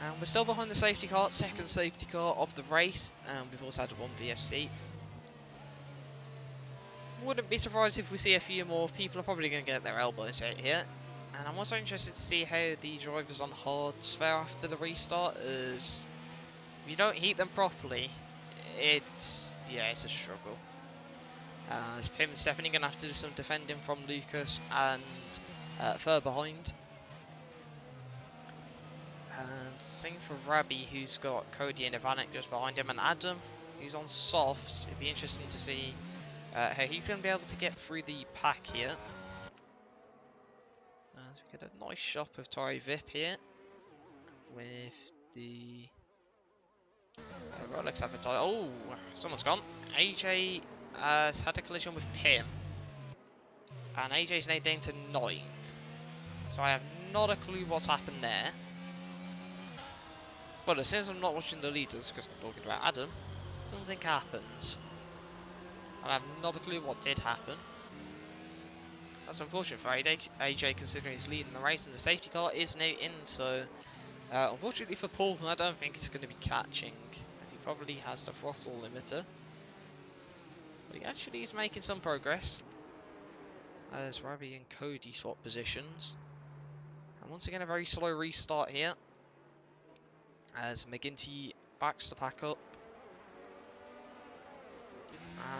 And we're still behind the safety car, second safety car of the race, and we've also had one VSC. Wouldn't be surprised if we see a few more. People are probably going to get their elbows out here. And I'm also interested to see how the drivers on hards fare after the restart, as if you don't heat them properly, it's a struggle. As Pim's definitely going to have to do some defending from Lucas and further behind. And same for Rabbi, who's got Cody and Ivanik just behind him, and Adam, who's on softs. It'd be interesting to see how he's going to be able to get through the pack here. And we get a nice shot of Tori Vip here with the Rolex advertiser. Oh, someone's gone. AJ has had a collision with Pim, and AJ's now down to 9th. So I have not a clue what's happened there. But as soon as I'm not watching the leaders, because I'm talking about Adam, something happens. And I have not a clue what did happen. That's unfortunate for AJ, considering he's leading the race, and the safety car is now in, so unfortunately for Paul, I don't think he's going to be catching, as he probably has the throttle limiter. But he actually is making some progress, as Ravi and Cody swap positions. And once again, a very slow restart here, as McGinty backs the pack up.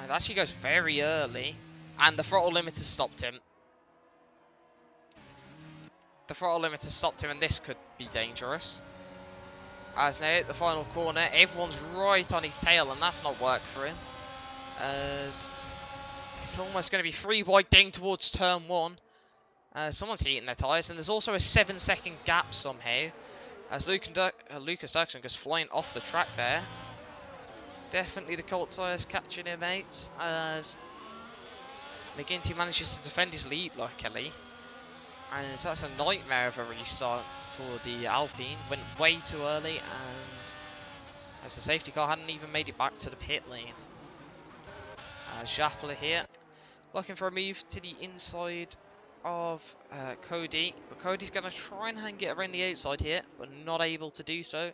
And it actually goes very early, and the throttle limiter stopped him. The throttle limiter stopped him, and this could be dangerous. As now at the final corner, everyone's right on his tail, and that's not worked for him. As it's almost going to be 3 wide down towards turn 1. Someone's heating their tyres, and there's also a 7-second gap somehow. As Lucas Dirksen goes flying off the track there. Definitely the Colt tyres catching him, mate. As McGinty manages to defend his lead luckily, and that's a nightmare of a restart for the Alpine. Went way too early, and as the safety car hadn't even made it back to the pit lane. Japler here, looking for a move to the inside of Cody, but Cody's going to try and get around the outside here, but not able to do so. You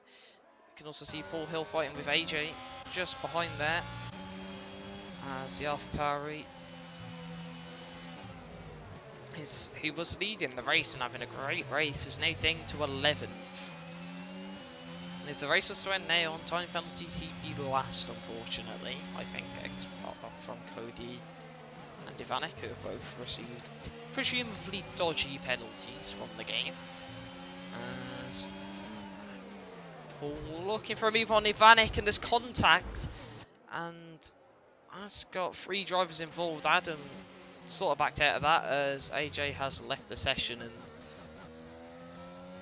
can also see Paul Hill fighting with AJ just behind there, as the AlphaTauri who was leading the race and having a great race is now down to 11th. And if the race was to end now on time penalties, he'd be last, unfortunately. I think, apart from Cody and Ivanek, who have both received presumably dodgy penalties from the game. As Paul looking for a move on Ivanek, and there's contact, and has got 3 drivers involved. Adam sort of backed out of that as AJ has left the session and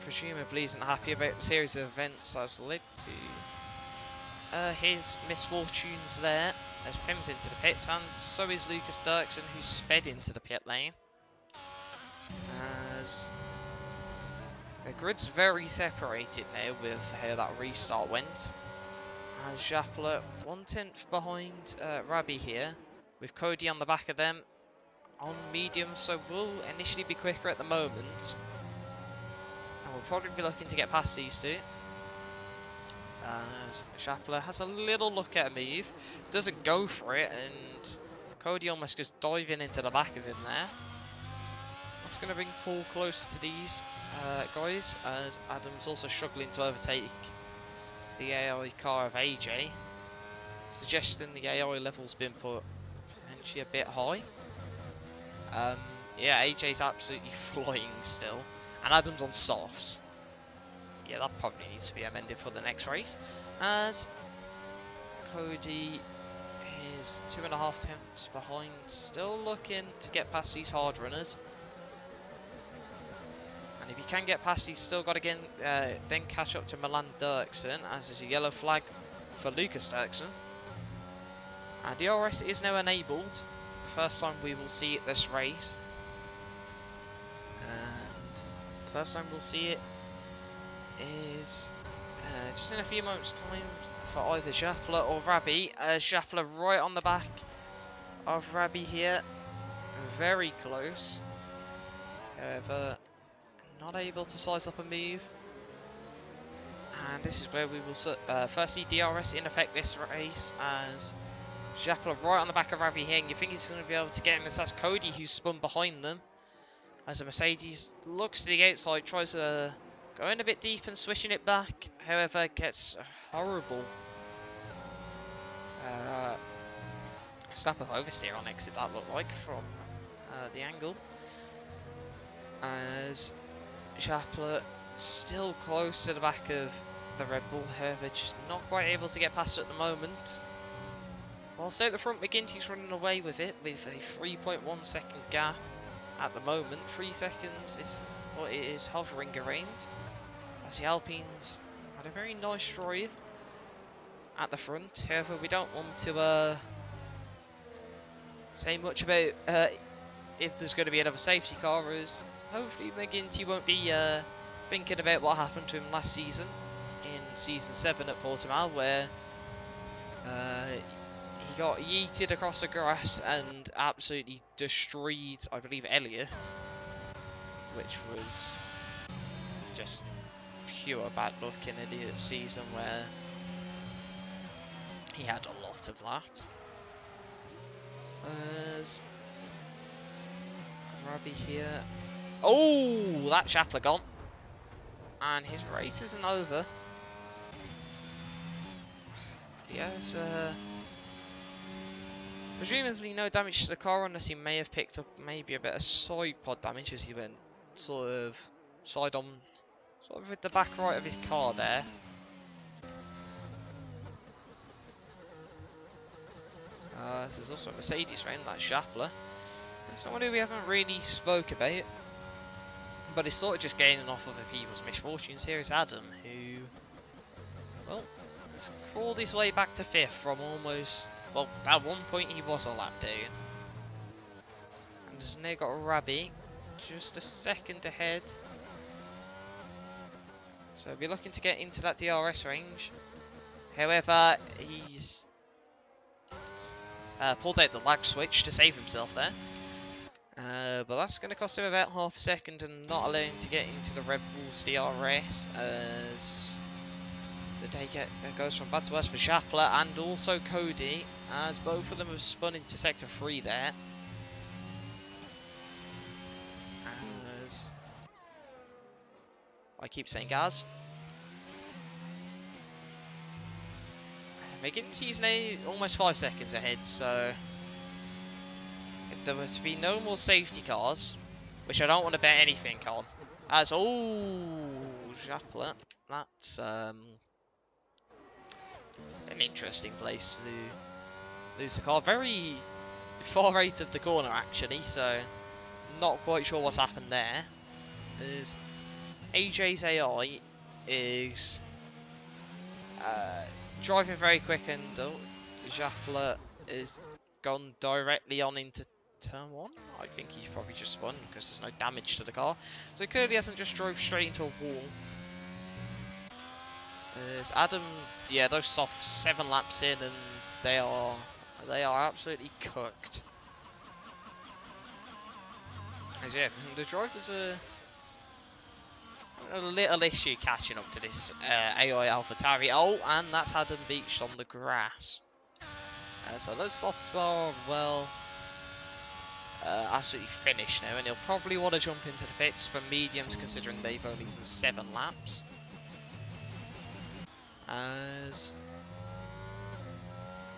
presumably isn't happy about the series of events that's led to his misfortunes there, as Pim's into the pits, and so is Lucas Dirksen, who's sped into the pit lane. As the grid's very separated now with how that restart went. As Japler 1/10 behind Rabi here, with Cody on the back of them on medium, so will initially be quicker at the moment. And we'll probably be looking to get past these two. As Japler has a little look at a move, doesn't go for it, and Cody almost goes diving into the back of him there. That's going to bring Paul close to these guys, as Adam's also struggling to overtake the AI car of AJ, suggesting the AI level's been put potentially a bit high. Yeah, AJ's absolutely flying still, and Adam's on softs. Yeah, that probably needs to be amended for the next race, as Cody is 2.5 tenths behind, still looking to get past these hard runners. And if he can get past, he's still got to then catch up to Milan Dirksen, as there's a yellow flag for Lucas Dirksen. And DRS is now enabled, the first time we will see it this race. And the first time we'll see it is just in a few moments' time for either Japler or Rabi. Japler right on the back of Rabi here, very close. However, not able to size up a move. And this is where we will firstly DRS in effect this race, as Japler right on the back of Rabi here, and you think he's going to be able to get him, as that's Cody who's spun behind them. As a Mercedes looks to the outside, tries to go in a bit deep and switching it back, however gets a horrible snap of oversteer on exit, that looked like, from the angle. As Japler still close to the back of the Red Bull, however just not quite able to get past it at the moment. Whilst out the front, McGinty's running away with it with a 3.1 second gap at the moment. 3 seconds is what it is hovering around, as the Alpines had a very nice drive at the front. However, we don't want to say much about if there's going to be another safety car, as hopefully McGinty won't be thinking about what happened to him last season in Season 7 at Portimao, where he got yeeted across the grass and absolutely destroyed, I believe, Elliott, which was just pure bad luck in Elliott's season, where he had a lot of that. As Rabi here, oh, that Japler gone, and his race isn't over. Yes, presumably no damage to the car, unless he may have picked up maybe a bit of side pod damage as he went sort of side on, sort of with the back right of his car there. So there's also a Mercedes around, that's Japler. And someone who we haven't really spoke about, but is sort of just gaining off other people's misfortunes here, is Adam, who, well, has crawled his way back to 5th from almost, well, at one point he was a lap down. Has now got a Rabbit just a second ahead. So we'll be looking to get into that DRS range. However, he's pulled out the lag switch to save himself there. But that's going to cost him about half a second and not allow him to get into the Red Bull's DRS as the day goes from bad to worse for Schappler and also Cody, as both of them have spun into Sector 3 there. As I keep saying Gaz. McGinty's now almost 5 seconds ahead, so if there were to be no more safety cars, which I don't want to bet anything on, as Schappler, that's an interesting place to lose the car. Very far right of the corner actually, so not quite sure what's happened there. As AJ's AI is driving very quick, and Schappler is gone directly on into turn 1. I think he's probably just spun because there's no damage to the car, so he clearly hasn't just drove straight into a wall. There's Adam, yeah, those soft 7 laps in, and they are absolutely cooked. As yeah, the drivers are a little issue catching up to this AI AlphaTauri. Oh, and that's Adam beached on the grass. So those softs are, well, absolutely finished now, and he'll probably want to jump into the pits for mediums, considering they've only done 7 laps. As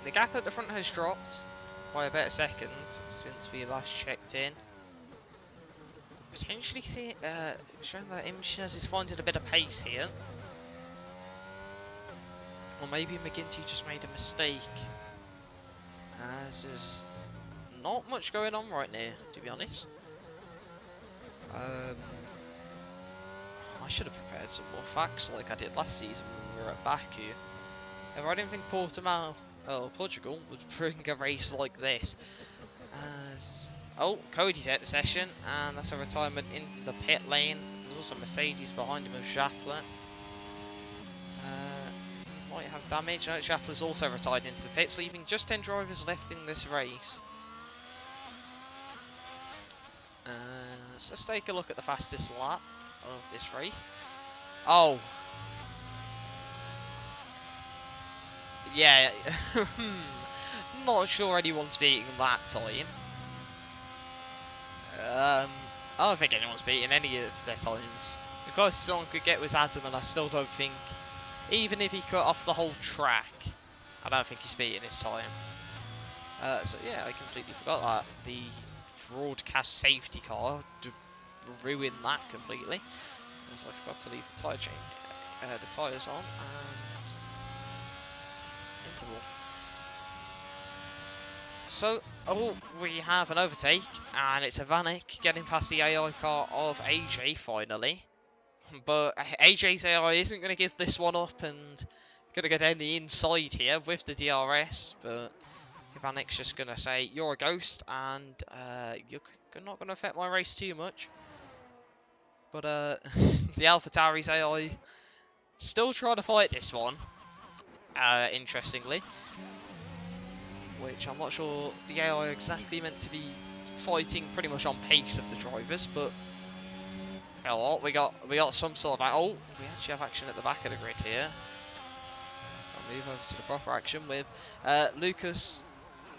the gap at the front has dropped by about a second since we last checked in. Potentially showing that Imshinaz is finding a bit of pace here. Or maybe McGinty just made a mistake. As there's not much going on right now, to be honest. I should have prepared some more facts like I did last season when we were at Baku. However, I didn't think Portugal would bring a race like this. As Cody's out the session, and that's a retirement in the pit lane. There's also Mercedes behind him with Schappler. Might have damage. No, Schappler's also retired into the pit, so leaving just 10 drivers left in this race. So let's take a look at the fastest lap of this race. Oh. Yeah. Not sure anyone's beating that time. I don't think anyone's beating any of their times. The closest someone could get was Adam, and I still don't think, even if he cut off the whole track, I don't think he's beating his time. So yeah, I completely forgot that. The broadcast safety car ruined that completely. So I forgot to leave the tyre chain, the tyres on, and interval. So, we have an overtake, and it's a Vanek getting past the AI car of AJ finally. But AJ's AI isn't going to give this one up, and going to go down the inside here with the DRS. But Vanek's just going to say, you're a ghost, and you're not going to affect my race too much. But the AlphaTauri's AI still trying to fight this one, interestingly. Which I'm not sure the AI are exactly meant to be fighting pretty much on pace of the drivers, but hell, we got some sort of we actually have action at the back of the grid here. I'll move over to the proper action with Lucas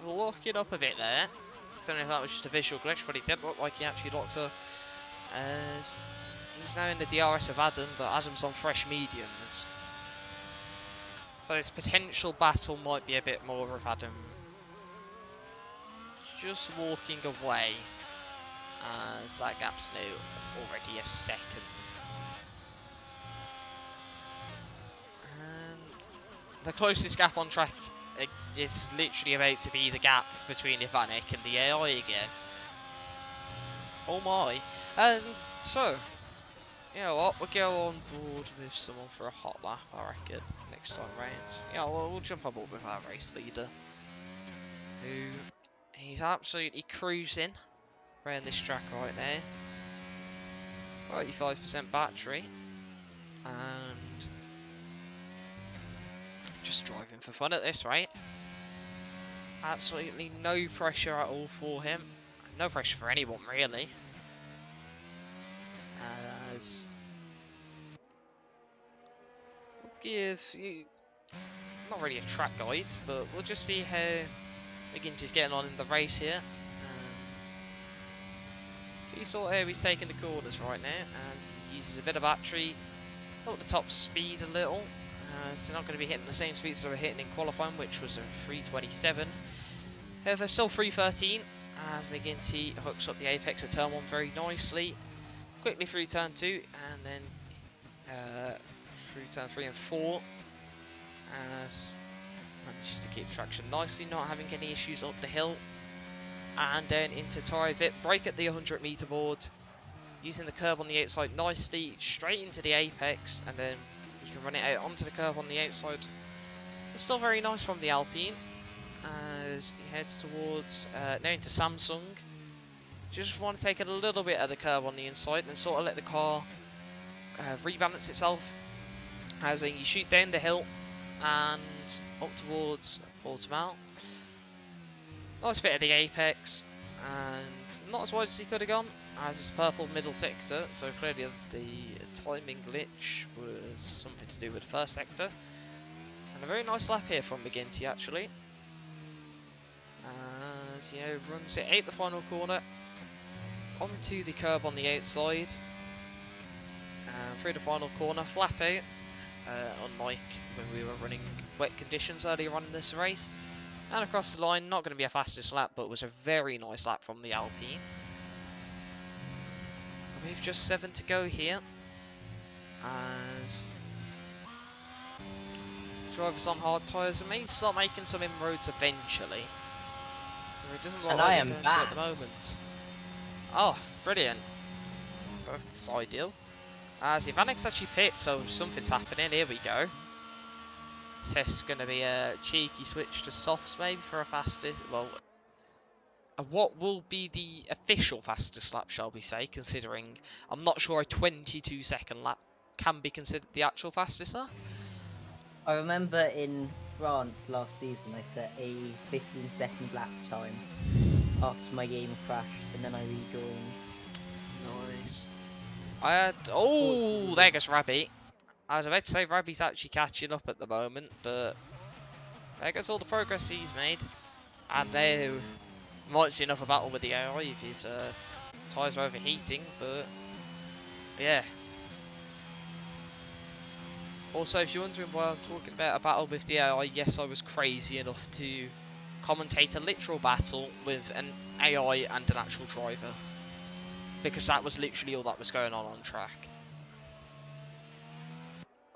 locking up a bit there. Don't know if that was just a visual glitch, but it did look like he actually locked up. As he's now in the DRS of Adam, but Adam's on fresh mediums. So this potential battle might be a bit more of Adam just walking away, as that gap's now already a second. And the closest gap on track is literally about to be the gap between Ivanek and the AI again. Oh my. And so, you know what, we'll go on board with someone for a hot lap, I reckon, next time round. Yeah, we'll jump on board with our race leader, who he's absolutely cruising around this track right now. 35% battery, and just driving for fun at this rate. Absolutely no pressure at all for him. No pressure for anyone really. As we'll give you not really a track guide, but we'll just see how McGinty's getting on in the race here. See sort of how he's taking the corners right now, and he uses a bit of battery, up the top speed a little. So not going to be hitting the same speeds that we're hitting in qualifying, which was a 327. However, still 313, as McGinty hooks up the apex of turn 1 very nicely. Quickly through turn 2, and then through turn 3 and 4. As manages to keep traction nicely, not having any issues up the hill. And then into Tire Bit, brake at the 100 meter board, using the curb on the outside nicely, straight into the apex, and then you can run it out onto the curb on the outside. It's still very nice from the Alpine, as he heads towards, now into Samsung. Just want to take a little bit of the curb on the inside and sort of let the car rebalance itself. As you shoot down the hill and up towards Portimao. Nice bit of the apex, and not as wide as he could have gone, as it's purple middle sector, so clearly the timing glitch was something to do with the first sector. And a very nice lap here from McGinty actually, as you know, runs it out the final corner, onto the curb on the outside, and through the final corner, flat out, unlike when we were running wet conditions earlier on in this race. And across the line, not going to be a fastest lap, but was a very nice lap from the Alpine. We've just 7 to go here, as drivers on hard tyres may start making some inroads eventually. It doesn't look like they're going to at the moment. Oh, brilliant. That's ideal. As Ivanic's actually pit, so something's happening. Here we go. This going to be a cheeky switch to softs maybe for a fastest, well, what will be the official fastest lap, shall we say, considering I'm not sure a 22-second lap can be considered the actual fastest lap. I remember in France last season I set a 15-second lap time after my game crashed, and then I rejoined. Nice. I had, oh, there goes Rabbi. I was about to say Rabbi's actually catching up at the moment, but there goes all the progress he's made. And now, might see another battle with the AI if his tyres are overheating, but yeah. Also, if you're wondering why I'm talking about a battle with the AI, yes, I was crazy enough to commentate a literal battle with an AI and an actual driver. Because that was literally all that was going on track.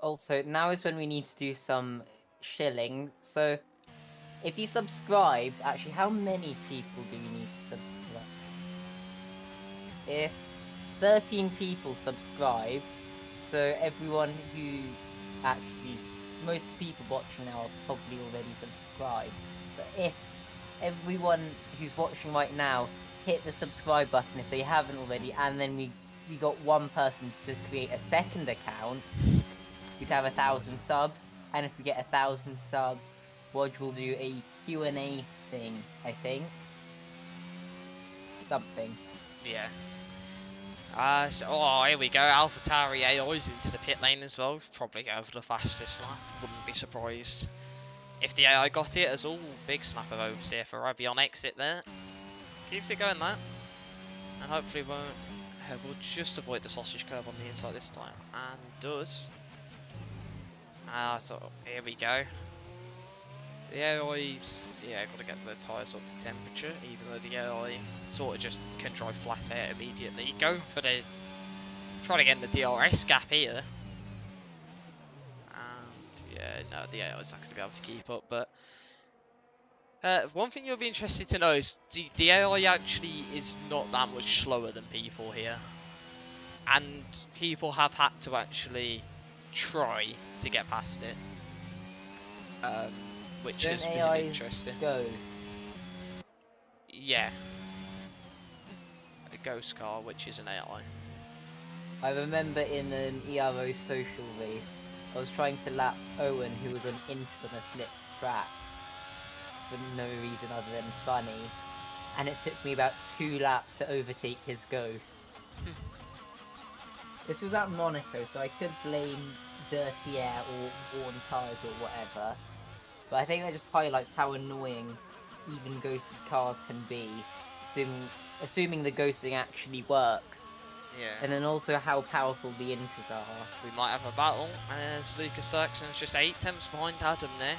Also, now is when we need to do some shilling. So, if you subscribe, actually, how many people do we need to subscribe? If 13 people subscribe, so everyone who actually, most people watching now are probably already subscribed. But if everyone who's watching right now hit the subscribe button if they haven't already, and then we got one person to create a second account, we'd have 1,000 subs, and if we get 1,000 subs, Wodge will do a Q&A thing, I think. Something. Yeah. So, oh, here we go. AlphaTauri AI's into the pit lane as well. Probably go for the fastest lap. Wouldn't be surprised if the AI got it as all. Big snap of oversteer for Rabbi on exit there. Keeps it going there. And hopefully we'll just avoid the sausage curve on the inside this time. And does. So here we go. The AI's, yeah, got to get the tyres up to temperature, even though the AI sort of just can drive flat out immediately. Going for the, trying to get in the DRS gap here. And yeah, no, the AI's not going to be able to keep up. But one thing you'll be interested to know is the AI actually is not that much slower than people here. And people have had to actually try to get past it. Which has been interesting. Go. Yeah. ghost car, which is an AI. I remember in an ERO social race, I was trying to lap Owen, who was on infamous slip track, for no reason other than funny, and it took me about 2 laps to overtake his ghost. This was at Monaco, so I could blame dirty air or worn tyres or whatever, but I think that just highlights how annoying even ghosted cars can be, assuming the ghosting actually works. Yeah. And then also how powerful the inters are. We might have a battle as Lucas Dirkson's just 8 tenths behind Adam there.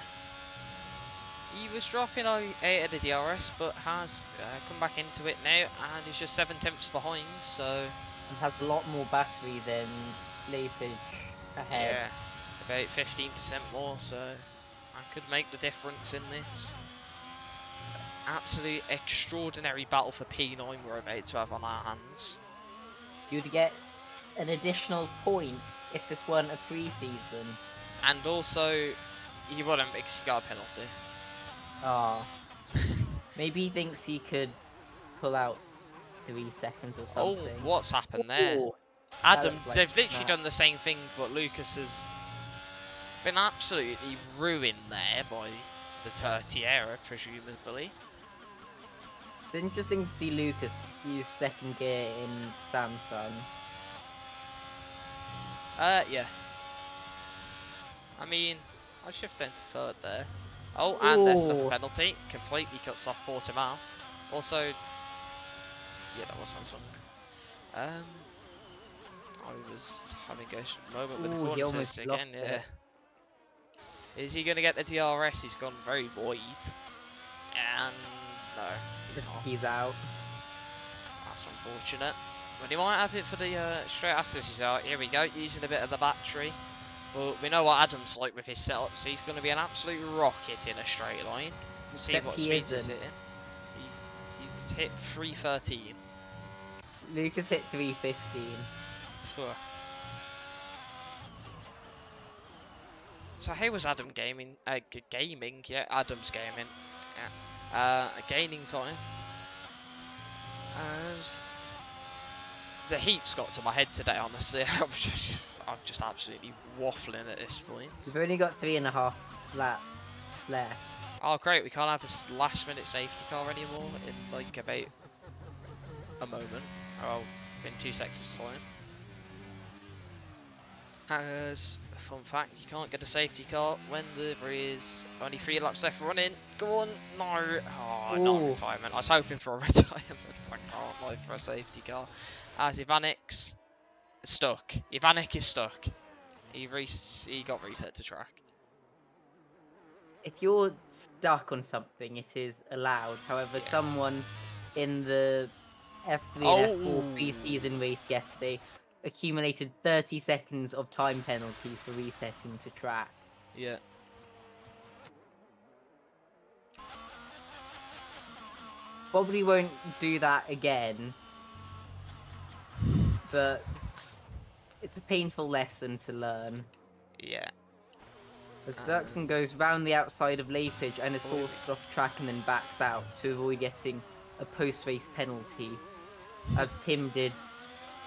He was dropping 8 at the DRS, but has come back into it now, and he's just 7 tenths behind, so... And has a lot more battery than Leipzig ahead. Yeah, about 15% more, so that could make the difference in this. Absolute extraordinary battle for P9 we're about to have on our hands. You'd get an additional point if this weren't a pre-season. And also, he wouldn't because he got a penalty. Ah. Maybe he thinks he could pull out 3 seconds or something. Oh, what's happened there? Ooh, Adam, looks like they've literally snap. done the same thing, but Lucas has been absolutely ruined there by the dirty error, presumably. It's interesting to see Lucas use second gear in Samsung. Yeah. I mean, I shift into third there. Oh, and there's another Ooh. penalty. Completely cuts off Portimao. Also, yeah, that was Samsung. I was having a moment with the Ooh, he corner almost assist again, lost yeah. it. Is he going to get the DRS? He's gone very wide. And no, he's not. He's out. That's unfortunate. But he might have it for the straight after this. He's out. Here we go, using a bit of the battery. But we know what Adam's like with his setups. He's going to be an absolute rocket in a straight line. We'll see Except what he speeds he's isn't. hitting. He's hit 313. Lucas hit 315. So how was Adam gaming? Gaming, yeah, Adam's gaming. Yeah. Gaining time. As the heat's got to my head today, honestly. I'm just absolutely waffling at this point. We've only got 3.5 laps left. Oh great, we can't have a last minute safety car anymore in like about a moment. Oh, in 2 seconds time. As a fun fact, you can't get a safety car when there is only 3 laps left running. Go on, no. Oh, not a Ooh. retirement. I was hoping for a retirement. I can't lie for a safety car. As Ivanic's stuck. Ivanic is stuck. He got reset to track. If you're stuck on something, it is allowed. However, Yeah. someone in the F3 and F4 pre-season race yesterday accumulated 30 seconds of time penalties for resetting to track. Yeah. Probably won't do that again, but it's a painful lesson to learn. Yeah. As Dirksen goes round the outside of Leipzig and is forced off track and then backs out to avoid getting a post-race penalty, as Pim did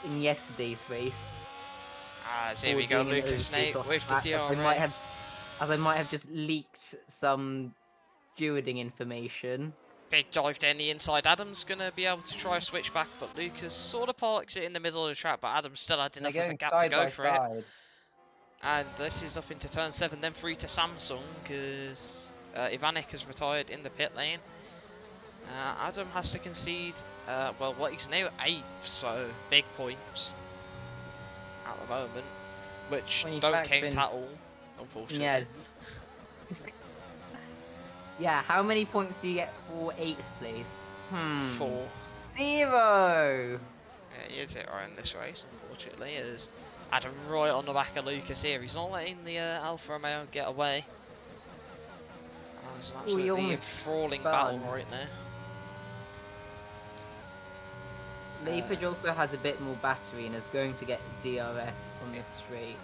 in yesterday's race. As here we go, being an Lucas overtake now off with the track, DRS. As I might have just leaked some stewarding information. Big dive down the inside. Adam's going to be able to try a switch back, but Lucas sort of parks it in the middle of the track, but Adam still had enough of a gap to go for it. And this is up into turn 7, then through to Samsung, because Ivanic has retired in the pit lane. Adam has to concede, well, what he's now 8th, so big points at the moment, which don't count at all, unfortunately. Yeah. Yeah, how many points do you get for 8th place? 4. 0! Yeah, he is it right in this race, unfortunately, as Adam right on the back of Lucas here. He's not letting the Alfa Romeo get away. It's an absolutely enthralling battle right now. Leipzig also has a bit more battery and is going to get DRS on this straight.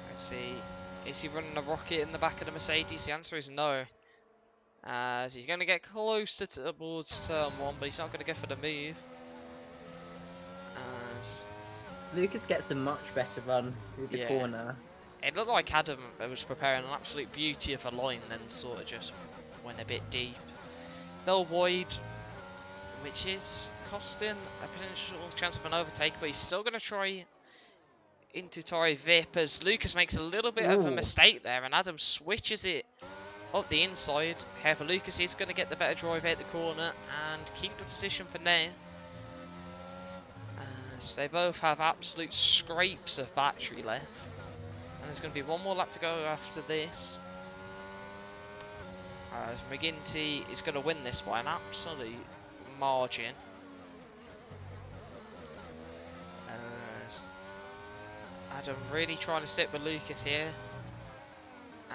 Let's see. Is he running a rocket in the back of the Mercedes? The answer is no. As he's going to get close towards turn 1, but he's not going to go for the move. As So Lucas gets a much better run through the Yeah. corner. it looked like Adam was preparing an absolute beauty of a line, then sort of just went a bit deep. Little wide, which is costing a potential chance of an overtake, but he's still going to try into Torre Vip as Lucas makes a little bit of a Ooh. mistake there, and Adam switches it up the inside. However, Lucas is going to get the better drive at the corner and keep the position for now. As they both have absolute scrapes of battery left. And there's going to be one more lap to go after this. As McGinty is going to win this by an absolute margin. As Adam really trying to stick with Lucas here.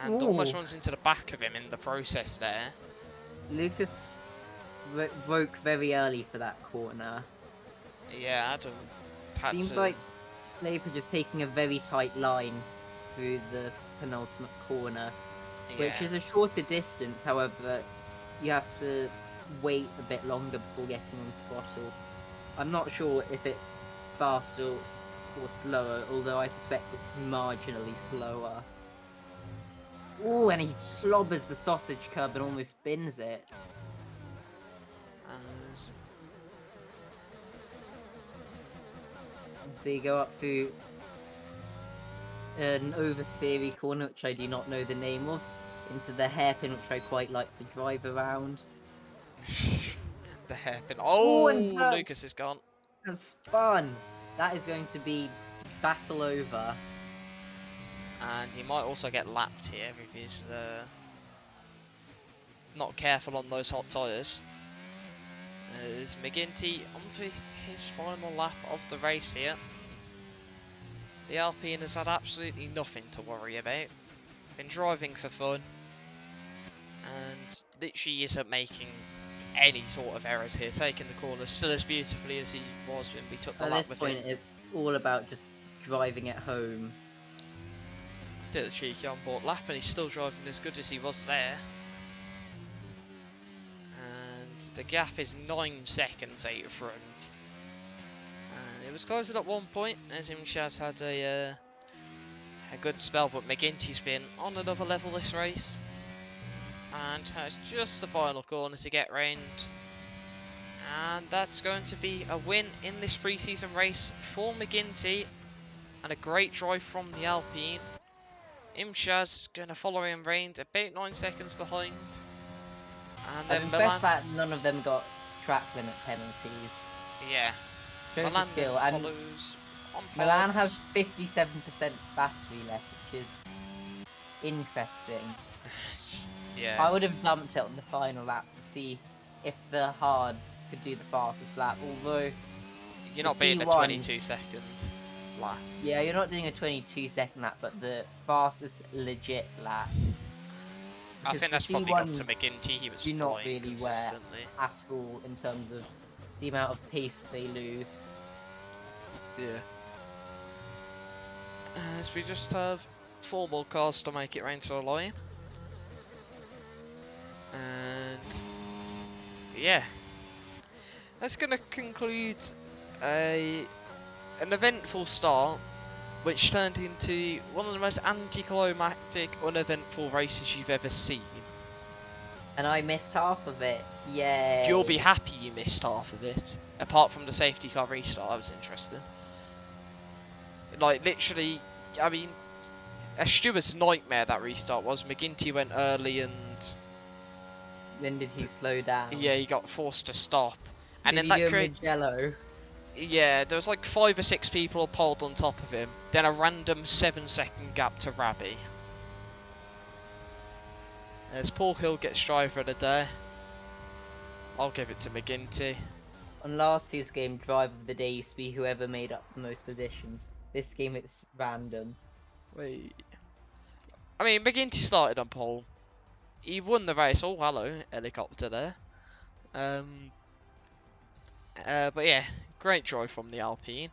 And almost Ooh. runs into the back of him in the process there. Lucas broke very early for that corner. Yeah, Adam had Seems to... like they were just taking a very tight line through the penultimate corner, which yeah. is a shorter distance. However, you have to wait a bit longer before getting on throttle. I'm not sure if it's faster or slower, although I suspect it's marginally slower. Ooh, and he slobbers the sausage curb and almost spins it. As They go up through an oversteery corner, which I do not know the name of, into the hairpin, which I quite like to drive around. the hairpin. Ooh, Oh, and that's- Lucas is gone. And spun! That is going to be battle over. And he might also get lapped here if he's not careful on those hot tyres. As McGinty onto his final lap of the race here. The Alpine has had absolutely nothing to worry about. Been driving for fun. And literally isn't making any sort of errors here. Taking the corners still as beautifully as he was when we took the At lap this with point, him. it's all about just driving at home. Did a cheeky on-board lap and he's still driving as good as he was there. And the gap is 9 seconds out front. And it was closing at one point as Imshaz had a good spell, but McGinty's been on another level this race. And has just the final corner to get round. And that's going to be a win in this pre-season race for McGinty. And a great drive from the Alpine. Imshaz going to follow him round about 9 seconds behind. And I'm then impressed Milan, that none of them got track limit penalties. yeah, Shows the Milan skill. then And follows on Milan hards. has 57% battery left, which is interesting. Yeah, I would have bumped it on the final lap to see if the hards could do the fastest lap, although, you're not the beating a C1 22-second lap. yeah, you're not doing a 22-second lap, but the fastest legit lap. I Because think the that's probably got to C1s McGinty. He was do not flying really wear consistently. at all in terms of the amount of pace they lose. Yeah. As we just have 4 more cars to make it round to the line. And yeah, that's going to conclude an eventful start, which turned into one of the most anticlimactic, uneventful races you've ever seen. And I missed half of it. Yay! You'll be happy you missed half of it, apart from the safety car restart. That was interesting. Like, literally, I mean, a steward's nightmare that restart was. McGinty went early and Then did he slow down? yeah, he got forced to stop. And then Did he that do a created, Mugello? yeah, there was like 5 or 6 people piled on top of him. Then a random 7-second gap to Rabbi. As Paul Hill gets driver of the day, I'll give it to McGinty. On last year's game, driver of the day used to be whoever made up the most positions. This game, it's random. Wait. I mean, McGinty started on pole. He won the race. Oh, hello, helicopter there. But yeah, great drive from the Alpine.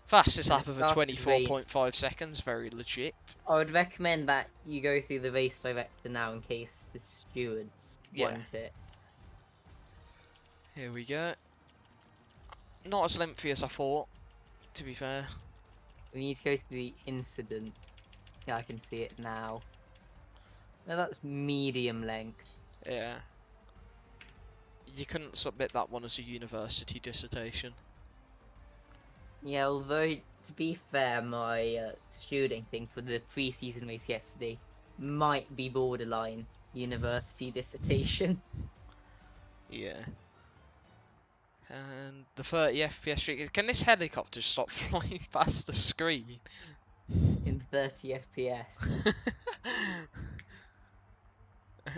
Fastest lap of a Started great. 24.5 seconds, very legit. I would recommend that you go through the race director now in case the stewards Yeah. want it. Here we go. Not as lengthy as I thought. to be fair. We need to go to the incident. Yeah, I can see it now. No, that's medium length. Yeah. You couldn't submit that one as a university dissertation. Yeah, although, to be fair, my shooting thing for the pre-season race yesterday might be borderline university dissertation. Yeah. And the 30 FPS streak. Can this helicopter stop flying past the screen? In 30 FPS.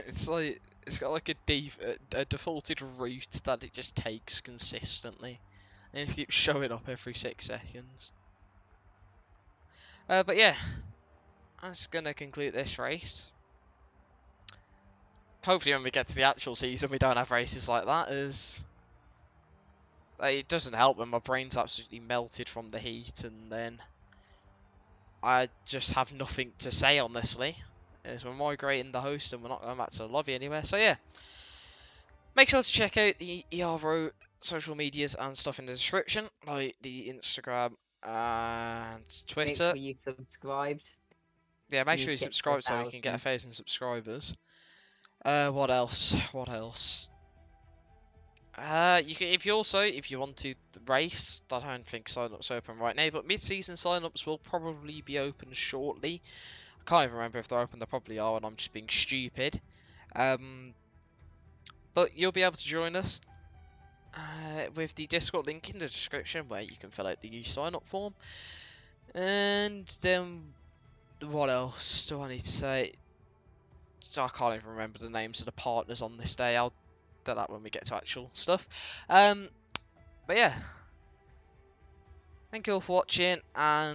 It's like it's got like a defaulted route that it just takes consistently, and it keeps showing up every 6 seconds. But yeah, that's gonna conclude this race. Hopefully, when we get to the actual season, we don't have races like that, as it doesn't help when my brain's absolutely melted from the heat, and then I just have nothing to say, honestly, as we're migrating the host and we're not going back to the lobby anywhere. So yeah, make sure to check out the Ero social medias and stuff in the description, like the Instagram and Make Twitter. sure you subscribed. Yeah, make need sure to you get to subscribe so we can get 1,000. 1,000 subscribers. What else? What else? You can, if you want to race, I don't think sign-ups are open right now, but mid-season sign-ups will probably be open shortly. I can't even remember if they're open. They probably are, and I'm just being stupid. But you'll be able to join us with the Discord link in the description, where you can fill out the sign-up form. And then what else do I need to say? So I can't even remember the names of the partners on this day. I'll do that when we get to actual stuff. But yeah, thank you all for watching, and